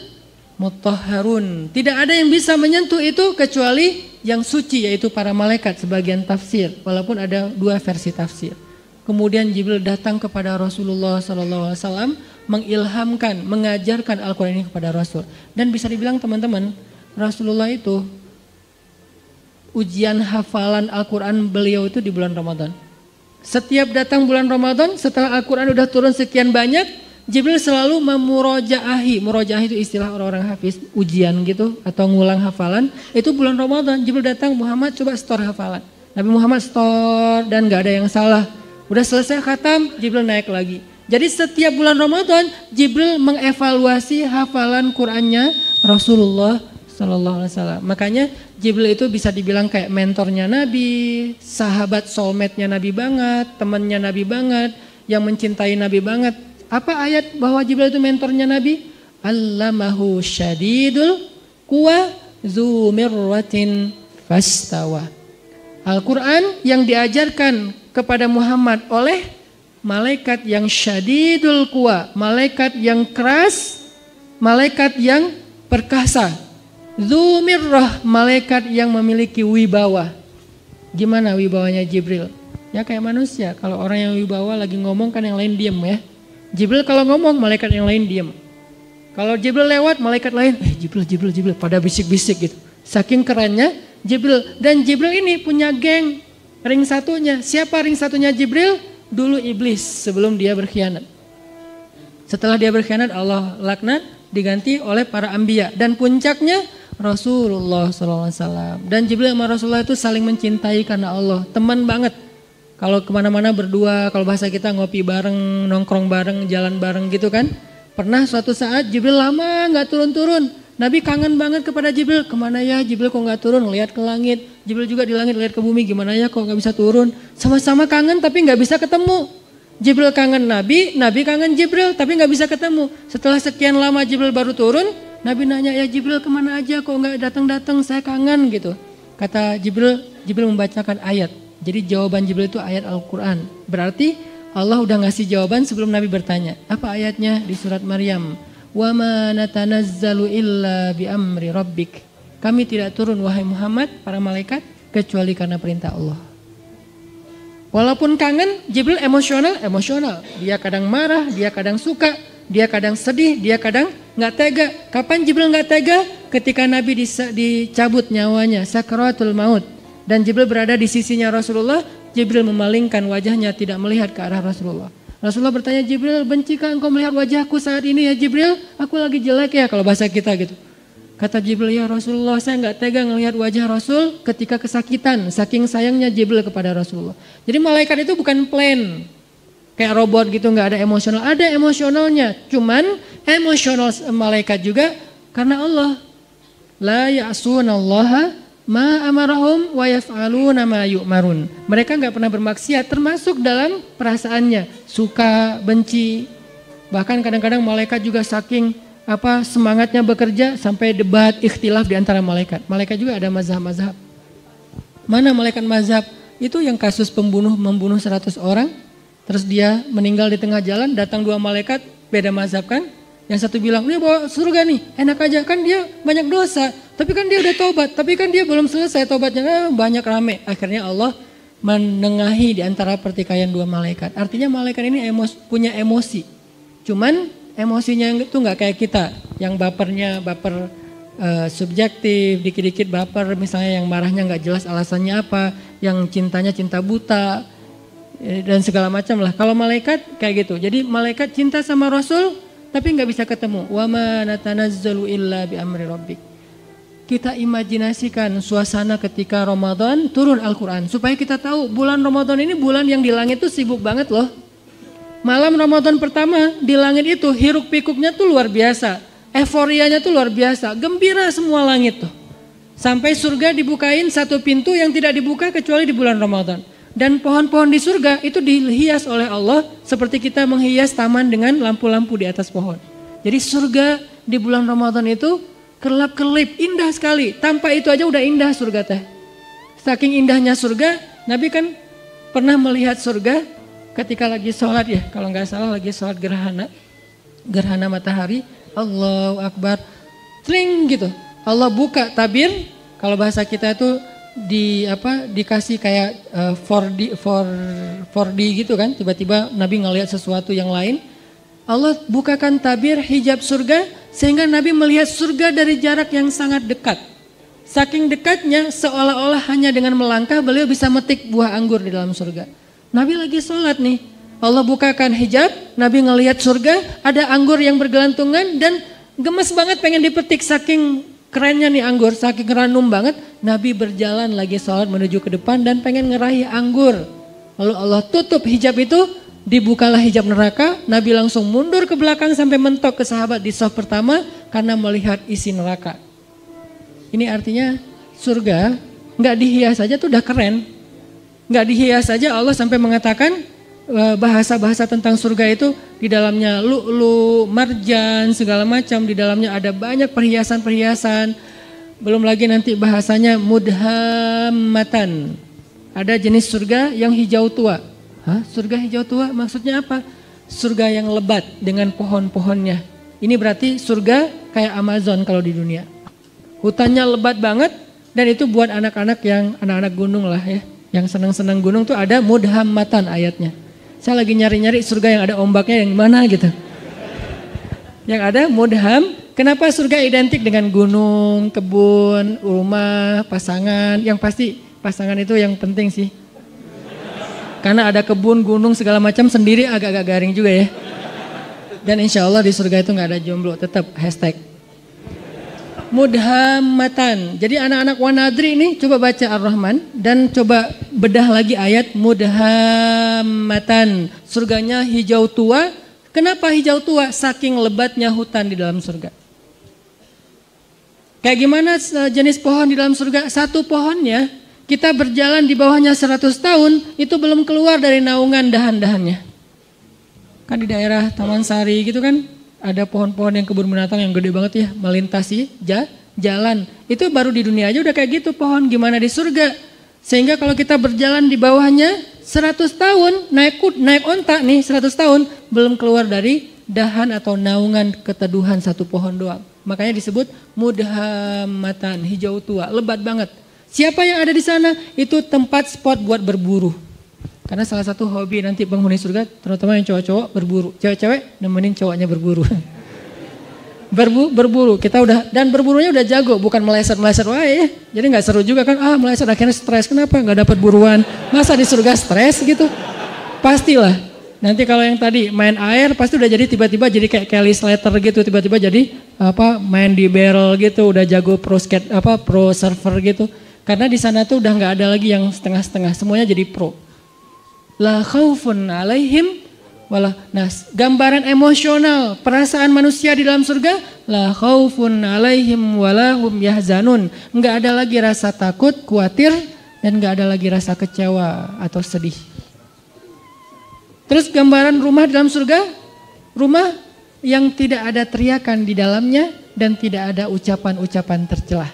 mutahharun. Tidak ada yang bisa menyentuh itu kecuali yang suci, yaitu para malaikat, sebagian tafsir. Walaupun ada dua versi tafsir. Kemudian Jibril datang kepada Rasulullah SAW, mengilhamkan, mengajarkan Al-Quran ini kepada Rasul. Dan bisa dibilang teman-teman, Rasulullah itu ujian hafalan Al-Quran beliau itu di bulan Ramadan. Setiap datang bulan Ramadan, setelah Al-Quran udah turun sekian banyak, Jibril selalu memurojaahi. Murojaahi itu istilah orang-orang hafiz, ujian gitu atau ngulang hafalan. Itu bulan Ramadan, Jibril datang, Muhammad coba store hafalan. Nabi Muhammad store dan gak ada yang salah. Udah selesai khatam, Jibril naik lagi. Jadi setiap bulan Ramadan, Jibril mengevaluasi hafalan Qur'annya Rasulullah Sallallahu Alaihi Wasallam. Makanya Jibril itu bisa dibilang kayak mentornya Nabi, sahabat soulmate-nya Nabi banget, temannya Nabi banget, yang mencintai Nabi banget. Apa ayat bahwa Jibril itu mentornya Nabi? Allamahu syadidul quwa dzu mirratin fastawa. Al-Quran yang diajarkan kepada Muhammad oleh malaikat yang syadidul quwa, malaikat yang keras, malaikat yang perkasa. Dzu mirrah, malaikat yang memiliki wibawa. Gimana wibawanya Jibril? Ya kayak manusia, kalau orang yang wibawa lagi ngomong kan yang lain diem ya. Jibril kalau ngomong, malaikat yang lain diam. Kalau Jibril lewat, malaikat lain, Jibril, pada bisik-bisik gitu. Saking kerennya Jibril. Dan Jibril ini punya geng, ring satunya. Siapa ring satunya Jibril? Dulu iblis sebelum dia berkhianat. Setelah dia berkhianat, Allah laknat, diganti oleh para anbiya. Dan puncaknya Rasulullah SAW. Dan Jibril sama Rasulullah itu saling mencintai karena Allah. Teman banget. Kalau kemana-mana berdua, kalau bahasa kita ngopi bareng, nongkrong bareng, jalan bareng gitu kan. Pernah suatu saat Jibril lama gak turun-turun. Nabi kangen banget kepada Jibril. Kemana ya Jibril kok gak turun, lihat ke langit. Jibril juga di langit lihat ke bumi, gimana ya kok gak bisa turun. Sama-sama kangen tapi gak bisa ketemu. Jibril kangen Nabi, Nabi kangen Jibril tapi gak bisa ketemu. Setelah sekian lama Jibril baru turun, Nabi nanya, ya Jibril kemana aja kok gak datang-datang, saya kangen gitu. Kata Jibril membacakan ayat. Jadi jawaban Jibril itu ayat Al-Quran. Berarti Allah udah ngasih jawaban sebelum Nabi bertanya. Apa ayatnya? Di surat Maryam. Wa ma natanazzalu illa bi amri rabbik. Kami tidak turun wahai Muhammad, para malaikat, kecuali karena perintah Allah. Walaupun kangen, Jibril emosional. Dia kadang marah, dia kadang suka, dia kadang sedih, dia kadang nggak tega. Kapan Jibril nggak tega? Ketika Nabi dicabut nyawanya, sakaratul maut. Dan Jibril berada di sisinya Rasulullah, Jibril memalingkan wajahnya tidak melihat ke arah Rasulullah. Rasulullah bertanya, Jibril, bencikah engkau melihat wajahku saat ini ya Jibril? Aku lagi jelek ya, kalau bahasa kita gitu. Kata Jibril, ya Rasulullah, saya nggak tega ngelihat wajah Rasul ketika kesakitan. Saking sayangnya Jibril kepada Rasulullah. Jadi malaikat itu bukan plain, kayak robot gitu, nggak ada emosional. Ada emosionalnya, cuman emosional malaikat juga karena Allah. La ya'sunallaha ma amarahum wa yaf'aluna ma yu'marun. Mereka nggak pernah bermaksiat, termasuk dalam perasaannya, suka, benci. Bahkan kadang-kadang malaikat juga saking semangatnya bekerja sampai debat, ikhtilaf di antara malaikat. Malaikat juga ada mazhab-mazhab. Mana malaikat mazhab? Itu yang kasus membunuh 100 orang, terus dia meninggal di tengah jalan, datang 2 malaikat, beda mazhab kan? Yang satu bilang, dia bawa surga nih, enak aja, kan dia banyak dosa, tapi kan dia udah tobat, tapi kan dia belum selesai tobatnya, banyak rame. Akhirnya Allah menengahi di antara pertikaian 2 malaikat. Artinya malaikat ini punya emosi. Cuman emosinya itu nggak kayak kita, yang baper subjektif, dikit-dikit baper, misalnya yang marahnya nggak jelas alasannya apa, yang cintanya cinta buta, dan segala macam lah. Kalau malaikat kayak gitu, jadi malaikat cinta sama Rasul, tapi nggak bisa ketemu. Wa ma natanazzalu illa bi amri rabbik. Kita imajinasikan suasana ketika Ramadan turun Al-Quran, supaya kita tahu bulan Ramadan ini bulan yang di langit tuh sibuk banget loh. Malam Ramadan pertama di langit itu hiruk pikuknya tuh luar biasa. Euforianya tuh luar biasa. Gembira semua langit tuh. Sampai surga dibukain satu pintu yang tidak dibuka kecuali di bulan Ramadan. Dan pohon-pohon di surga itu dihias oleh Allah seperti kita menghias taman dengan lampu-lampu di atas pohon. Jadi surga di bulan Ramadan itu kelap-kelip, indah sekali. Tanpa itu aja udah indah surga teh. Saking indahnya surga, Nabi kan pernah melihat surga ketika lagi sholat ya, kalau nggak salah lagi sholat gerhana matahari, Allahu Akbar, tring gitu, Allah buka tabir, kalau bahasa kita itu dikasih kayak 4D gitu kan, tiba-tiba Nabi ngelihat sesuatu yang lain, Allah bukakan tabir hijab surga, sehingga Nabi melihat surga dari jarak yang sangat dekat. Saking dekatnya, seolah-olah hanya dengan melangkah beliau bisa metik buah anggur di dalam surga. Nabi lagi sholat nih, Allah bukakan hijab, Nabi ngelihat surga, ada anggur yang bergelantungan dan gemes banget pengen dipetik, saking kerennya nih anggur, saking ranum banget. Nabi berjalan lagi sholat menuju ke depan dan pengen ngeraih anggur. Lalu Allah tutup hijab itu, dibukalah hijab neraka, Nabi langsung mundur ke belakang sampai mentok ke sahabat di shaf pertama karena melihat isi neraka. Ini artinya surga nggak dihias aja tuh udah keren. Nggak dihias saja, Allah sampai mengatakan bahasa-bahasa tentang surga itu di dalamnya lu'lu, marjan, segala macam, di dalamnya ada banyak perhiasan-perhiasan. Belum lagi nanti bahasanya mudhammatan. Ada jenis surga yang hijau tua. Hah? Surga hijau tua maksudnya apa? Surga yang lebat dengan pohon-pohonnya. Ini berarti surga kayak Amazon kalau di dunia. Hutannya lebat banget dan itu buat anak-anak yang anak-anak gunung lah ya. Yang senang-senang gunung tuh ada mudhammatan ayatnya. Saya lagi nyari-nyari surga yang ada ombaknya yang mana gitu. Yang ada mudham. Kenapa surga identik dengan gunung, kebun, rumah, pasangan. Yang pasti pasangan itu yang penting sih. Karena ada kebun, gunung segala macam sendiri agak-agak garing juga ya. Dan insya Allah di surga itu gak ada jomblo, tetap hashtag. Mudhammatan. Jadi anak-anak Wanadri ini coba baca Ar-Rahman dan coba bedah lagi ayat mudhammatan. Surganya hijau tua. Kenapa hijau tua? Saking lebatnya hutan di dalam surga. Kayak gimana jenis pohon di dalam surga? Satu pohonnya kita berjalan di bawahnya 100 tahun itu belum keluar dari naungan dahan-dahannya. Kan di daerah Taman Sari gitu kan. Ada pohon-pohon yang kebun binatang yang gede banget ya, melintasi jalan. Itu baru di dunia aja udah kayak gitu pohon, gimana di surga. Sehingga kalau kita berjalan di bawahnya 100 tahun, naik onta nih 100 tahun, belum keluar dari dahan atau naungan keteduhan satu pohon doang. Makanya disebut mudhammatan, hijau tua, lebat banget. Siapa yang ada di sana? Itu tempat spot buat berburu. Karena salah satu hobi nanti penghuni surga, terutama yang cowok-cowok berburu. Cewek-cewek nemenin cowoknya berburu. Berburu, kita udah, dan berburunya udah jago, bukan meleset-meleset wae ya. Jadi gak seru juga kan, meleset akhirnya stres, kenapa gak dapat buruan. Masa di surga stres gitu? Pastilah. Nanti kalau yang tadi main air pasti udah jadi tiba-tiba jadi kayak Kelly Slater gitu, tiba-tiba jadi main di barrel gitu, udah jago pro surfer gitu. Karena di sana tuh udah nggak ada lagi yang setengah-setengah, semuanya jadi pro. La khaufun alaihim wala. Nah, gambaran emosional, perasaan manusia di dalam surga, la khaufun alaihim wala hum yahzanun. Nggak ada lagi rasa takut, khawatir, dan nggak ada lagi rasa kecewa atau sedih. Terus gambaran rumah dalam surga, rumah yang tidak ada teriakan di dalamnya dan tidak ada ucapan-ucapan tercelah.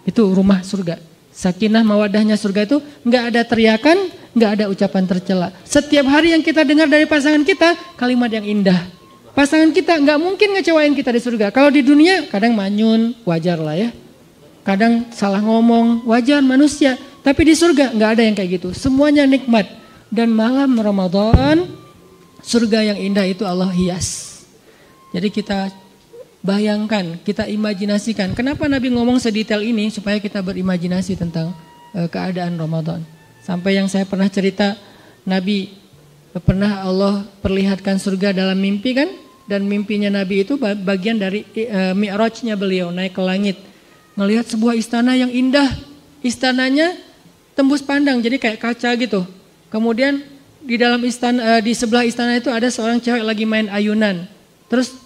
Itu rumah surga. Sakinah mawadahnya surga itu nggak ada teriakan, nggak ada ucapan tercela. Setiap hari yang kita dengar dari pasangan kita, kalimat yang indah. Pasangan kita nggak mungkin ngecewain kita di surga. Kalau di dunia kadang manyun, wajar lah ya. Kadang salah ngomong, wajar manusia. Tapi di surga nggak ada yang kayak gitu. Semuanya nikmat. Dan malam Ramadan, surga yang indah itu Allah hias. Jadi kita bayangkan, kita imajinasikan. Kenapa Nabi ngomong sedetail ini? Supaya kita berimajinasi tentang keadaan Ramadan. Sampai yang saya pernah cerita, Nabi pernah Allah perlihatkan surga dalam mimpi kan? Dan mimpinya Nabi itu bagian dari mi'rajnya beliau, naik ke langit. Melihat sebuah istana yang indah. Istananya tembus pandang, jadi kayak kaca gitu. Kemudian di dalam istana, di sebelah istana itu ada seorang cewek lagi main ayunan. Terus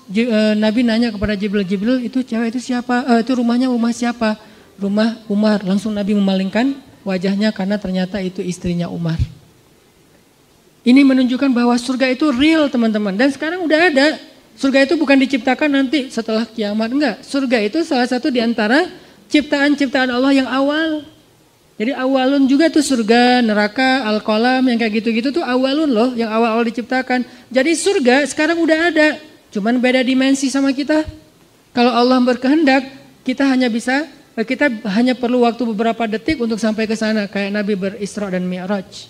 Nabi nanya kepada Jibril, itu cewek itu siapa? Itu rumah siapa? Rumah Umar. Langsung Nabi memalingkan wajahnya karena ternyata itu istrinya Umar. Ini menunjukkan bahwa surga itu real teman-teman. Dan sekarang udah ada. Surga itu bukan diciptakan nanti setelah kiamat, enggak. Surga itu salah satu di antara ciptaan-ciptaan Allah yang awal. Jadi awalun juga tuh surga, neraka, al-qalam yang kayak gitu-gitu tuh awalun loh, yang awal-awal diciptakan. Jadi surga sekarang udah ada, cuman beda dimensi sama kita. Kalau Allah berkehendak, kita hanya perlu waktu beberapa detik untuk sampai ke sana, kayak Nabi berisra dan mi'raj.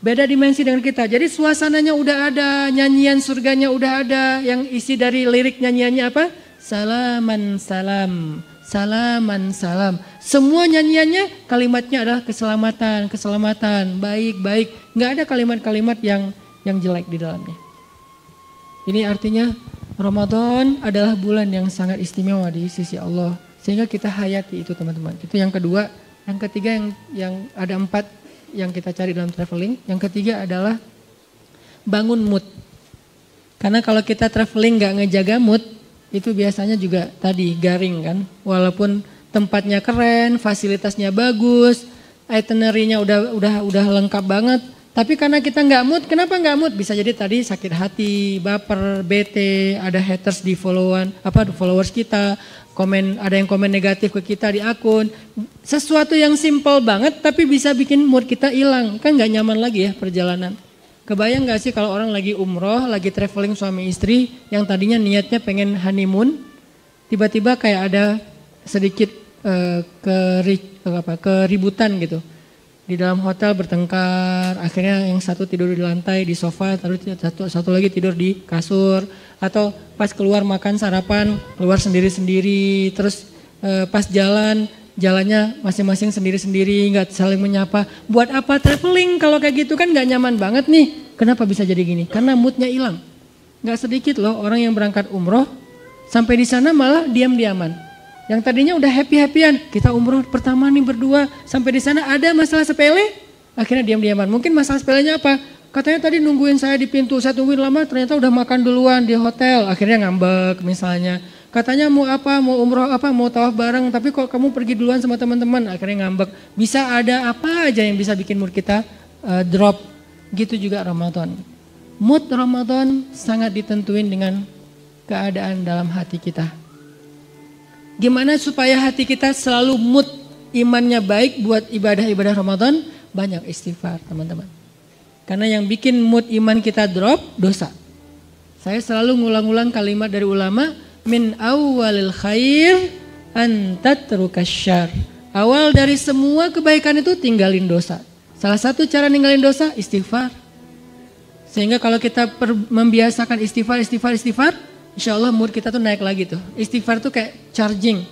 Beda dimensi dengan kita. Jadi suasananya udah ada, nyanyian surganya udah ada, yang isi dari lirik nyanyiannya apa? Salaman salam. Salaman salam. Semua nyanyiannya kalimatnya adalah keselamatan, keselamatan, baik, baik. Nggak ada kalimat-kalimat yang jelek di dalamnya. Ini artinya Ramadan adalah bulan yang sangat istimewa di sisi Allah. Sehingga kita hayati itu teman-teman. Itu yang kedua. Yang ketiga yang ada 4 yang kita cari dalam traveling. Yang ketiga adalah bangun mood. Karena kalau kita traveling nggak ngejaga mood, itu biasanya juga tadi garing kan. Walaupun tempatnya keren, fasilitasnya bagus, itinerary-nya udah lengkap banget. Tapi karena kita nggak mood, kenapa nggak mood? Bisa jadi tadi sakit hati, baper, bete, ada haters di followers kita, ada yang komen negatif ke kita di akun. Sesuatu yang simple banget tapi bisa bikin mood kita hilang. Kan nggak nyaman lagi ya perjalanan. Kebayang gak sih kalau orang lagi umroh, lagi traveling suami istri yang tadinya niatnya pengen honeymoon, tiba-tiba kayak ada sedikit keributan gitu. Di dalam hotel bertengkar, akhirnya yang satu tidur di lantai di sofa, lalu satu lagi tidur di kasur, atau pas keluar makan sarapan keluar sendiri-sendiri, terus pas jalannya masing-masing sendiri-sendiri, nggak saling menyapa. Buat apa traveling kalau kayak gitu kan nggak nyaman banget nih. Kenapa bisa jadi gini? Karena moodnya hilang. Nggak sedikit loh orang yang berangkat umroh sampai di sana malah diam-diaman. Yang tadinya udah happy-happyan, kita umroh pertama nih berdua, sampai di sana ada masalah sepele, akhirnya diam-diaman. Mungkin masalah sepelenya apa? Katanya tadi nungguin saya di pintu, saya tungguin lama, ternyata udah makan duluan di hotel, akhirnya ngambek misalnya. Katanya mau apa, mau umroh apa, mau tawaf bareng, tapi kok kamu pergi duluan sama teman-teman, akhirnya ngambek. Bisa ada apa aja yang bisa bikin mood kita drop. Gitu juga Ramadan. Mood Ramadan sangat ditentuin dengan keadaan dalam hati kita. Gimana supaya hati kita selalu mood imannya baik buat ibadah-ibadah Ramadan? Banyak istighfar teman-teman. Karena yang bikin mood iman kita drop, dosa. Saya selalu ngulang-ulang kalimat dari ulama, min awalil khair an tatrukas syarr. Awal dari semua kebaikan itu tinggalin dosa. Salah satu cara ninggalin dosa, istighfar. Sehingga kalau kita membiasakan istighfar, insya Allah mood kita tuh naik lagi tuh. Istighfar tuh kayak charging.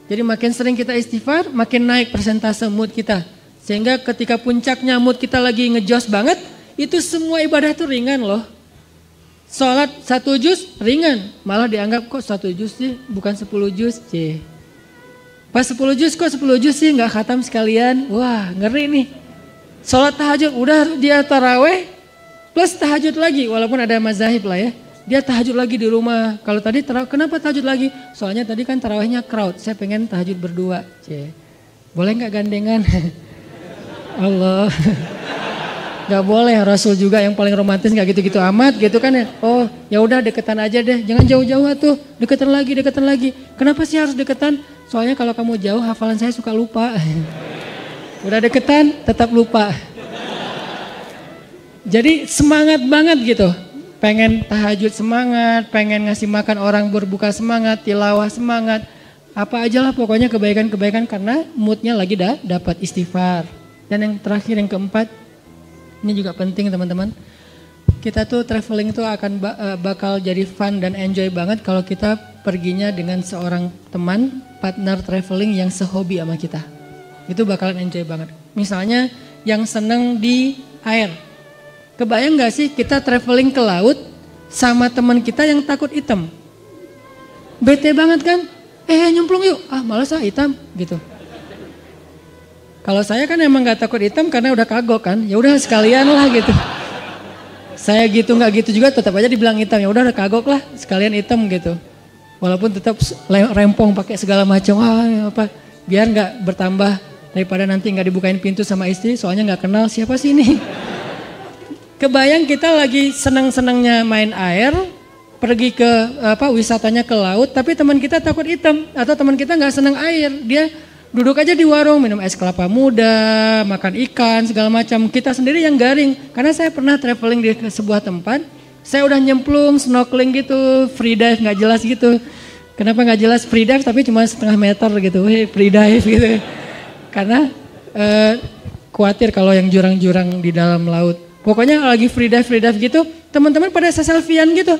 Jadi makin sering kita istighfar, makin naik persentase mood kita. Sehingga ketika puncaknya mood kita lagi ngejos banget, Itu semua ibadah tuh ringan loh. Sholat 1 juz ringan. Malah dianggap kok 1 juz sih bukan 10 juz. Pas 10 juz kok 10 juz sih gak khatam sekalian. Wah ngeri nih. Sholat tahajud udah dia taraweh plus tahajud lagi. Walaupun ada mazahib lah ya. Dia tahajud lagi di rumah. Kalau tadi kenapa tahajud lagi? Soalnya tadi kan tarawehnya crowd. Saya pengen tahajud berdua. Boleh gak gandengan? Allah. Gak boleh, Rasul juga yang paling romantis gak gitu-gitu amat gitu kan ya. Oh ya udah deketan aja deh, jangan jauh-jauh tuh, deketan lagi. Kenapa sih harus deketan? Soalnya kalau kamu jauh hafalan saya suka lupa. Udah deketan tetap lupa. Jadi semangat banget gitu. Pengen tahajud semangat, pengen ngasih makan orang berbuka semangat, tilawah semangat. Apa aja lah pokoknya kebaikan-kebaikan karena moodnya lagi dapat istighfar. Dan yang terakhir yang keempat, ini juga penting teman-teman. Kita tuh traveling tuh akan bakal jadi fun dan enjoy banget kalau kita perginya dengan seorang teman, partner traveling yang sehobi sama kita. Itu bakalan enjoy banget. Misalnya yang seneng di air. Kebayang gak sih kita traveling ke laut sama teman kita yang takut hitam? Bete banget kan? Nyemplung yuk. Malas hitam gitu. Kalau saya kan emang gak takut hitam karena udah kagok kan. Ya udah sekalian lah gitu. Saya gitu nggak gitu juga tetap aja dibilang hitam. Ya udah kagok lah sekalian hitam gitu. Walaupun tetap rempong pakai segala macam. Apa biar nggak bertambah daripada nanti nggak dibukain pintu sama istri. Soalnya nggak kenal siapa sih ini. Kebayang kita lagi senang-senangnya main air. Pergi ke wisatanya ke laut. Tapi teman kita takut hitam. Atau teman kita nggak senang air. Dia duduk aja di warung, minum es kelapa muda, makan ikan, segala macam. Kita sendiri yang garing. Karena saya pernah traveling di sebuah tempat, saya udah nyemplung, snorkeling gitu, free dive gak jelas gitu. Kenapa gak jelas free dive tapi cuma setengah meter gitu, free dive gitu. Karena khawatir kalau yang jurang-jurang di dalam laut. Pokoknya lagi free dive gitu, teman-teman pada selfie-an gitu.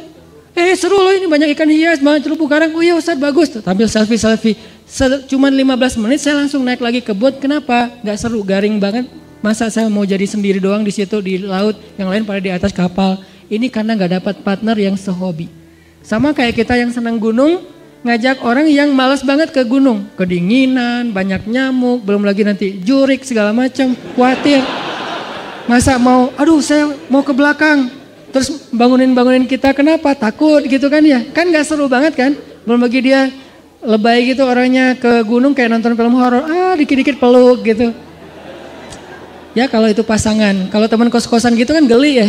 Seru loh ini banyak ikan hias, banyak terumbu karang. Oh iya Ustaz bagus tuh, tampil selfie. Cuman 15 menit saya langsung naik lagi ke boat. Kenapa? Gak seru, garing banget. Masa saya mau jadi sendiri doang di situ di laut, yang lain pada di atas kapal. Ini karena gak dapat partner yang sehobi. Sama kayak kita yang senang gunung, ngajak orang yang malas banget ke gunung. Kedinginan, banyak nyamuk, belum lagi nanti jurik segala macam, khawatir. Masa saya mau ke belakang. Terus bangunin kita, kenapa? Takut gitu kan ya. Kan gak seru banget kan. Belum lagi dia lebay gitu orangnya ke gunung kayak nonton film horor. Dikit-dikit peluk gitu. Ya kalau itu pasangan. Kalau teman kos-kosan gitu kan geli ya.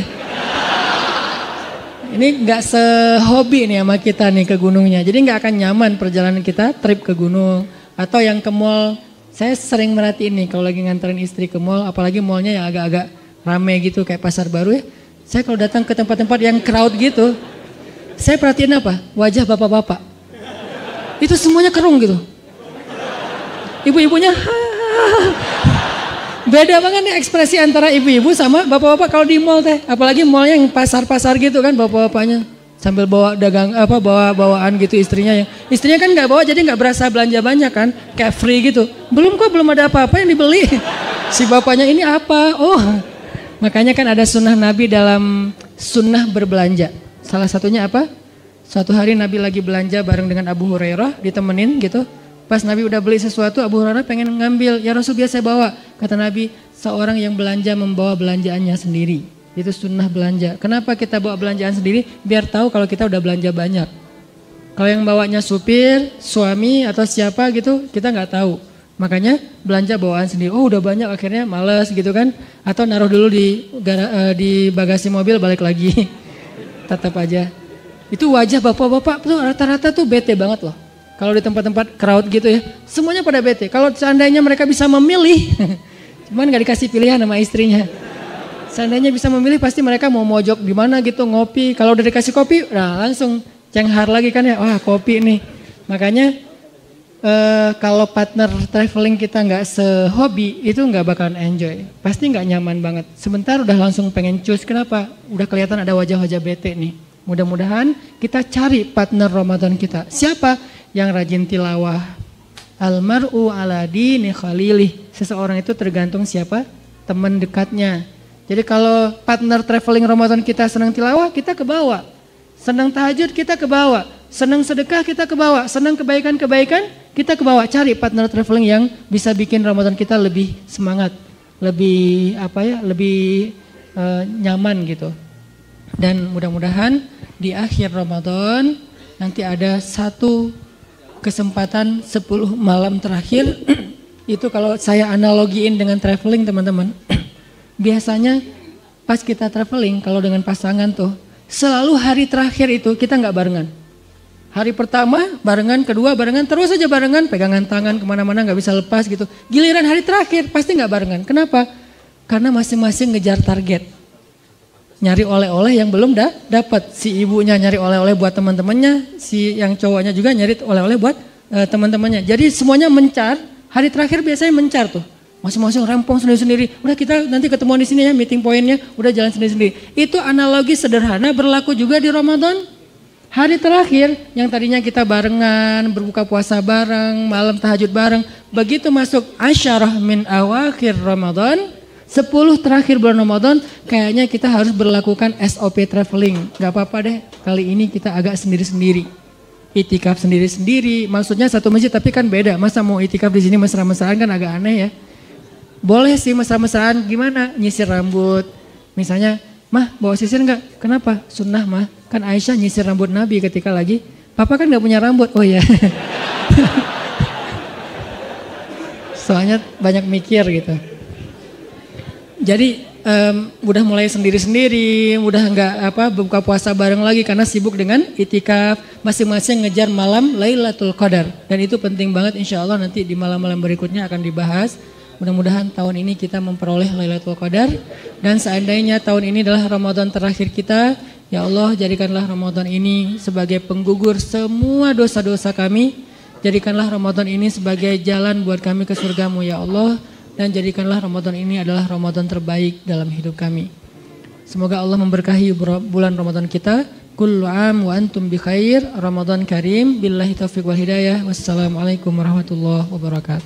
Ini gak sehobi nih sama kita nih ke gunungnya. Jadi gak akan nyaman perjalanan kita trip ke gunung. Atau yang ke mall. Saya sering merhatiin nih kalau lagi nganterin istri ke mall. Apalagi mallnya yang agak-agak rame gitu kayak Pasar Baru ya. Saya kalau datang ke tempat-tempat yang crowd gitu, saya perhatiin apa? Wajah bapak-bapak. Itu semuanya kerung gitu. Ibu-ibunya, beda banget nih ekspresi antara ibu-ibu sama bapak-bapak kalau di mall teh. Apalagi mallnya yang pasar-pasar gitu kan bapak-bapaknya. Sambil bawa bawa-bawaan gitu istrinya. Istrinya kan gak bawa jadi gak berasa belanja banyak kan. Kayak free gitu. Belum ada apa-apa yang dibeli. Si bapaknya ini apa? Makanya kan ada sunnah Nabi dalam sunnah berbelanja. Salah satunya apa? Suatu hari Nabi lagi belanja bareng dengan Abu Hurairah, ditemenin gitu. Pas Nabi udah beli sesuatu, Abu Hurairah pengen ngambil. Ya Rasul biasa bawa. Kata Nabi, seorang yang belanja membawa belanjaannya sendiri. Itu sunnah belanja. Kenapa kita bawa belanjaan sendiri? Biar tahu kalau kita udah belanja banyak. Kalau yang bawanya supir, suami atau siapa gitu, kita nggak tahu. Makanya belanja bawaan sendiri. Udah banyak akhirnya males gitu kan. Atau naruh dulu di bagasi mobil balik lagi. Tetap aja. Itu wajah bapak-bapak tuh rata-rata tuh bete banget loh. Kalau di tempat-tempat crowd gitu ya. Semuanya pada bete. Kalau seandainya mereka bisa memilih. Cuman gak dikasih pilihan sama istrinya. Seandainya bisa memilih pasti mereka mau mojok di mana gitu ngopi. Kalau udah dikasih kopi langsung cenghar lagi kan ya. Wah kopi nih. Makanya kalau partner traveling kita nggak sehobi itu nggak bakalan enjoy, pasti nggak nyaman banget. Sebentar udah langsung pengen cus, kenapa? Udah kelihatan ada wajah-wajah bete nih. Mudah-mudahan kita cari partner Ramadan kita. Siapa yang rajin tilawah? Almar'u ala dini khalilih. Seseorang itu tergantung siapa teman dekatnya. Jadi kalau partner traveling Ramadan kita senang tilawah, kita ke bawah. Senang tahajud, kita ke bawah. Senang sedekah, kita ke bawah. Senang kebaikan-kebaikan, kita ke bawah. Cari partner traveling yang bisa bikin Ramadan kita lebih semangat, lebih lebih nyaman gitu. Dan mudah-mudahan di akhir Ramadan nanti ada satu kesempatan 10 malam terakhir. Itu kalau saya analogiin dengan traveling teman-teman. Biasanya pas kita traveling kalau dengan pasangan tuh selalu hari terakhir itu kita nggak barengan. Hari pertama barengan, kedua barengan, terus aja barengan, pegangan tangan kemana-mana nggak bisa lepas gitu. Giliran hari terakhir pasti nggak barengan. Kenapa? Karena masing-masing ngejar target. Nyari oleh-oleh yang belum dapat. Si ibunya nyari oleh-oleh buat teman-temannya, si yang cowoknya juga nyari oleh-oleh buat teman-temannya. Jadi semuanya mencar. Hari terakhir biasanya mencar tuh. Masing-masing rempong sendiri-sendiri. Udah kita nanti ketemuan di sini ya, meeting pointnya. Udah jalan sendiri-sendiri. Itu analogi sederhana berlaku juga di Ramadan. Hari terakhir yang tadinya kita barengan, berbuka puasa bareng, malam tahajud bareng. Begitu masuk asyarah min awakhir Ramadan, 10 terakhir bulan Ramadan, kayaknya kita harus berlakukan SOP traveling. Gak apa-apa deh, kali ini kita agak sendiri-sendiri. Itikaf sendiri-sendiri, maksudnya satu masjid tapi kan beda. Masa mau itikaf di sini mesra-mesraan kan agak aneh ya. Boleh sih mesra-mesraan, gimana? Nyisir rambut. Misalnya, Mah bawa sisir enggak? Kenapa? Sunnah mah. Kan Aisyah nyisir rambut Nabi ketika lagi, Papa kan gak punya rambut. Oh iya. Soalnya banyak mikir gitu. Jadi udah mulai sendiri-sendiri, udah enggak buka puasa bareng lagi karena sibuk dengan itikaf. Masing-masing ngejar malam Lailatul Qadar. Dan itu penting banget, insya Allah nanti di malam-malam berikutnya akan dibahas. Mudah-mudahan tahun ini kita memperoleh Lailatul Qadar. Dan seandainya tahun ini adalah Ramadan terakhir kita, ya Allah jadikanlah Ramadan ini sebagai penggugur semua dosa-dosa kami. Jadikanlah Ramadan ini sebagai jalan buat kami ke surgamu ya Allah. Dan jadikanlah Ramadan ini adalah Ramadan terbaik dalam hidup kami. Semoga Allah memberkahi bulan Ramadan kita. Kullu am wa antum bi khair. Ramadan karim. Billahi taufiq wal hidayah. Wassalamualaikum warahmatullahi wabarakatuh.